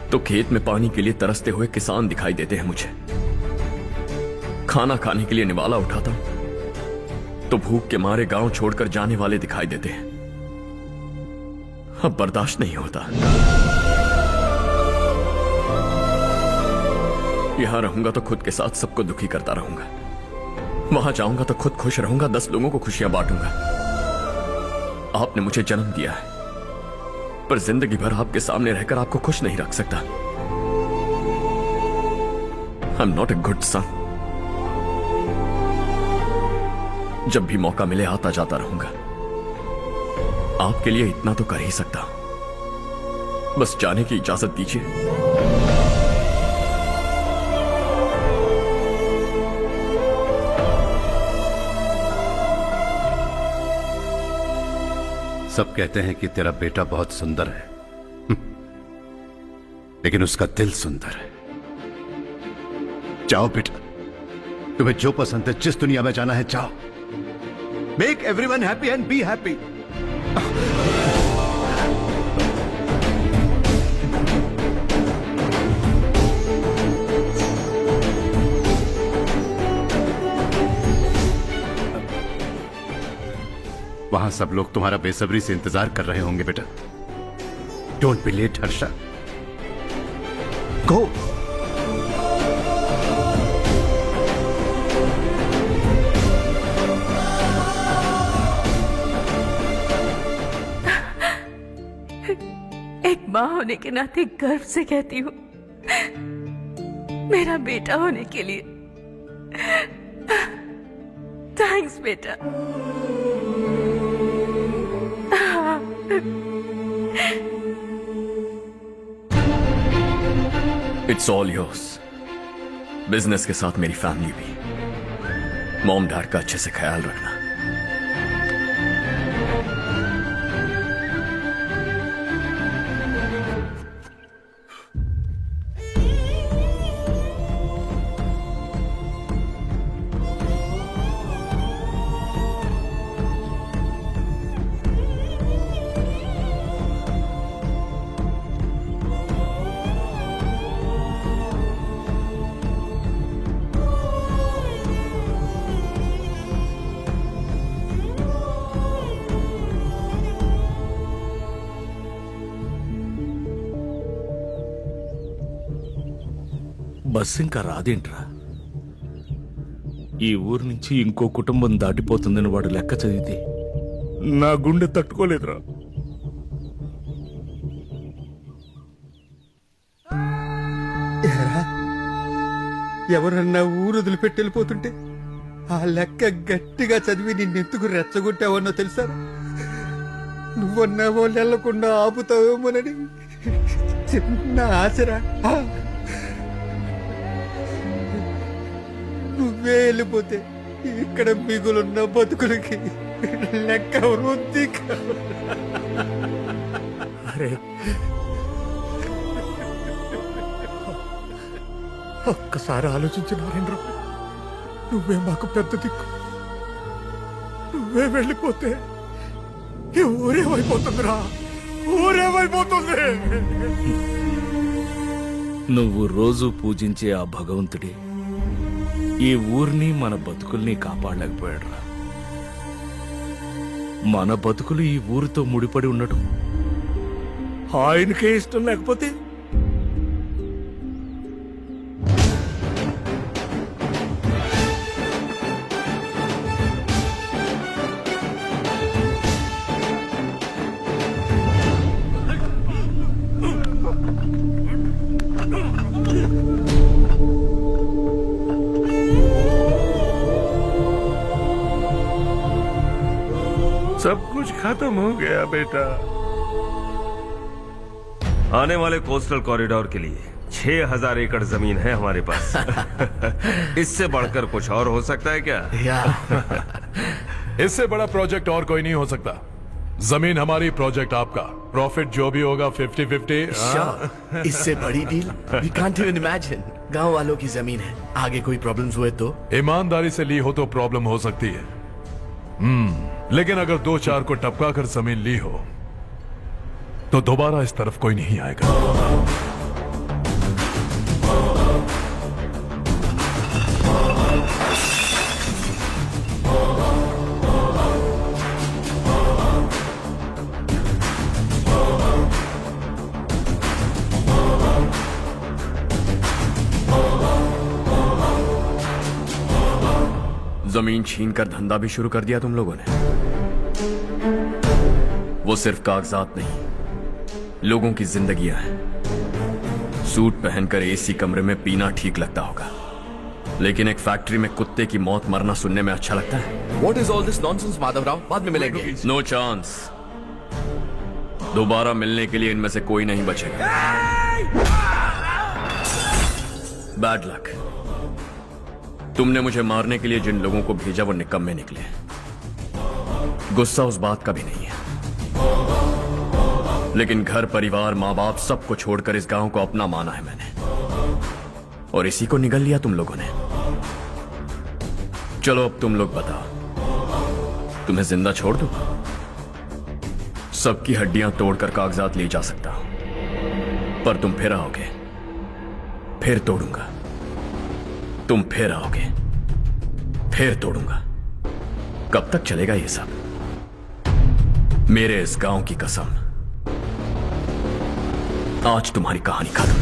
तो खेत में पानी के लिए तरसते हुए किसान दिखाई देते हैं मुझे। खाना खाने के लिए निवाला उठाता हूं तो भूख के मारे गांव छोड़कर जाने वाले दिखाई देते हैं। अब बर्दाश्त नहीं होता। यहां रहूंगा तो खुद के साथ सबको दुखी करता रहूंगा, वहां जाऊंगा तो खुद खुश रहूंगा, 10 लोगों को खुशियां बांटूंगा। आपने मुझे जन्म दिया है, पर जिंदगी भर आपके सामने रहकर आपको खुश नहीं रख सकता। I am not a good son. जब भी मौका मिले आता जाता रहूंगा। आपके लिए इतना तो कर ही सकता हूं, बस जाने की इजाजत दीजिए।
सब कहते हैं कि तेरा बेटा बहुत सुंदर है, लेकिन उसका दिल सुंदर है। जाओ बेटा, तुम्हें जो पसंद है, जिस दुनिया में जाना है जाओ। Make everyone happy and be happy. वहां सब लोग तुम्हारा बेसब्री से इंतजार कर रहे होंगे बेटा। डोंट बी लेट हर्षा, गो।
एक माँ होने के नाते गर्व से कहती हूँ, मेरा बेटा होने के लिए थैंक्स बेटा।
It's all yours. बिजनेस के साथ मेरी फैमिली भी। मॉम डैड का अच्छे से ख्याल रखना।
బస్ ఇంకా రాదేంట్రా? ఈ ఊరు నుంచి ఇంకో కుటుంబం దాటిపోతుందని వాడు లెక్క చదివితే నా గుండె తట్టుకోలేదురా.
ఎవరన్నా ఊరు వదిలిపెట్టి వెళ్ళిపోతుంటే ఆ లెక్క గట్టిగా చదివి నిన్నెందుకు రెచ్చగొట్టావన్నో తెలుసా? నువ్వన్నా వాళ్ళు వెళ్లకుండా ఆపుతావేమోనని చిన్న ఆశరా. నువ్వే వెళ్ళిపోతే ఇక్కడ మిగులున్న బతుకులకి లెక్క వృద్ధి.
అరే ఒక్కసారి ఆలోచించి నారేంద్ర, నువ్వే మాకు పెద్ద దిక్కు. నువ్వే వెళ్ళిపోతే ఈ ఊరేమైపోతుందిరా, ఊరేమైపోతుంది. నువ్వు రోజు పూజించే ఆ భగవంతుడే ఈ ఊరిని మన బతుకుల్ని కాపాడలేకపోయాడురా. మన బతుకులు ఈ ఊరితో ముడిపడి ఉండటం ఆయనకే ఇష్టం లేకపోతే
सब कुछ खत्म हो गया बेटा। आने वाले कोस्टल कॉरिडोर के लिए 6,000 एकड़ जमीन है हमारे पास। इससे बढ़कर कुछ और हो सकता है क्या?
इससे बड़ा प्रोजेक्ट और कोई नहीं हो सकता। जमीन हमारी, प्रोजेक्ट आपका, प्रॉफिट जो भी होगा 50-50।
Sure. इससे बड़ी deal we can't even imagine. गांव वालों की जमीन है, आगे कोई प्रॉब्लम्स हुए तो?
ईमानदारी से ली हो तो प्रॉब्लम हो सकती है, लेकिन अगर 2-4 को टपका कर जमीन ली हो तो दोबारा इस तरफ कोई नहीं आएगा।
जमीन छीन कर धंधा भी शुरू कर दिया तुम लोगों ने। वो सिर्फ कागजात नहीं, लोगों की जिंदगियां हैं। सूट पहनकर एसी कमरे में पीना ठीक लगता होगा, लेकिन एक फैक्ट्री में कुत्ते की मौत मरना सुनने में अच्छा लगता है।
What is all this nonsense, Madhavrao? बाद में मिलेंगे।
No chance. दोबारा मिलने के लिए इनमें से कोई नहीं बचेगा। Bad luck. तुमने मुझे मारने के लिए जिन लोगों को भेजा वो निकम्मे निकले। गुस्सा उस बात का भी नहीं है, लेकिन घर परिवार माँ बाप सबको छोड़कर इस गांव को अपना माना है मैंने, और इसी को निगल लिया तुम लोगों ने। चलो अब तुम लोग बताओ, तुम्हें जिंदा छोड़ दूं? सबकी हड्डियां तोड़कर कागजात ले जा सकता हूं, पर तुम फिर आओगे, फिर तोड़ूंगा। तुम फिर आओगे, फिर तोड़ूंगा। कब तक चलेगा ये सब? मेरे इस गांव की कसम, आज तुम्हारी कहानी खत्म।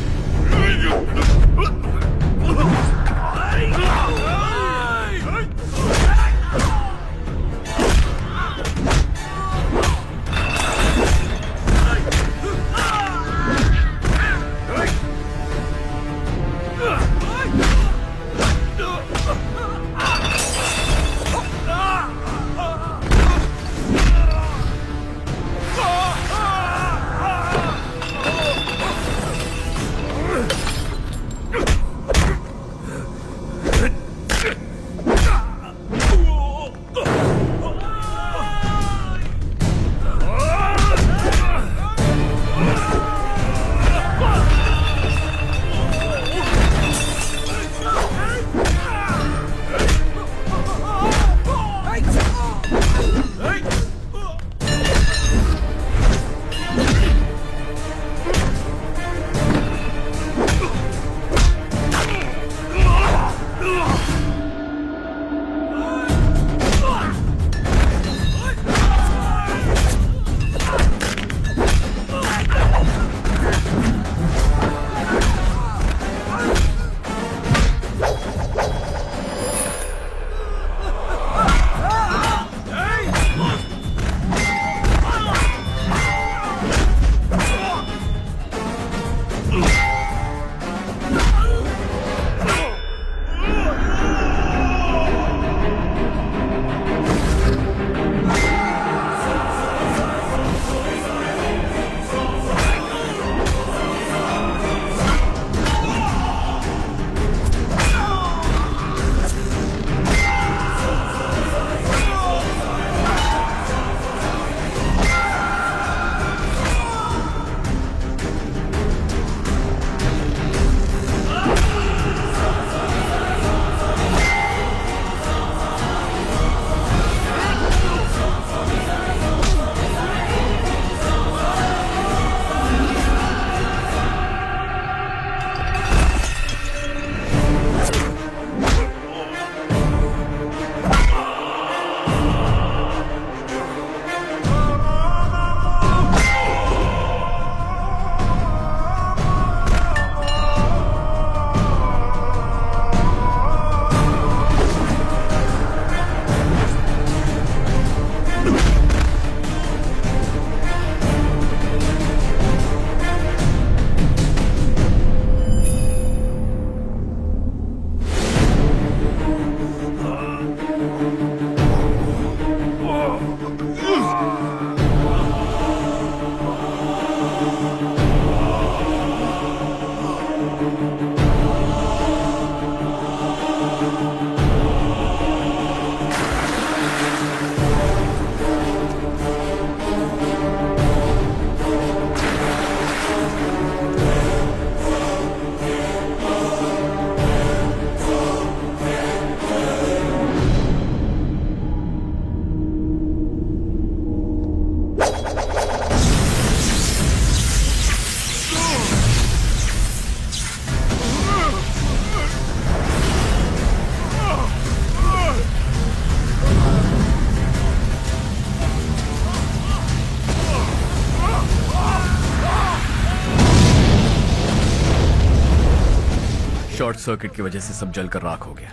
शॉर्ट सर्किट की वजह से सब जलकर राख हो गया।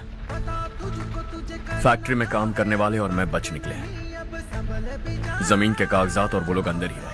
फैक्ट्री में काम करने वाले और मैं बच निकले। जमीन के कागजात और वो लोग अंदर ही रहे।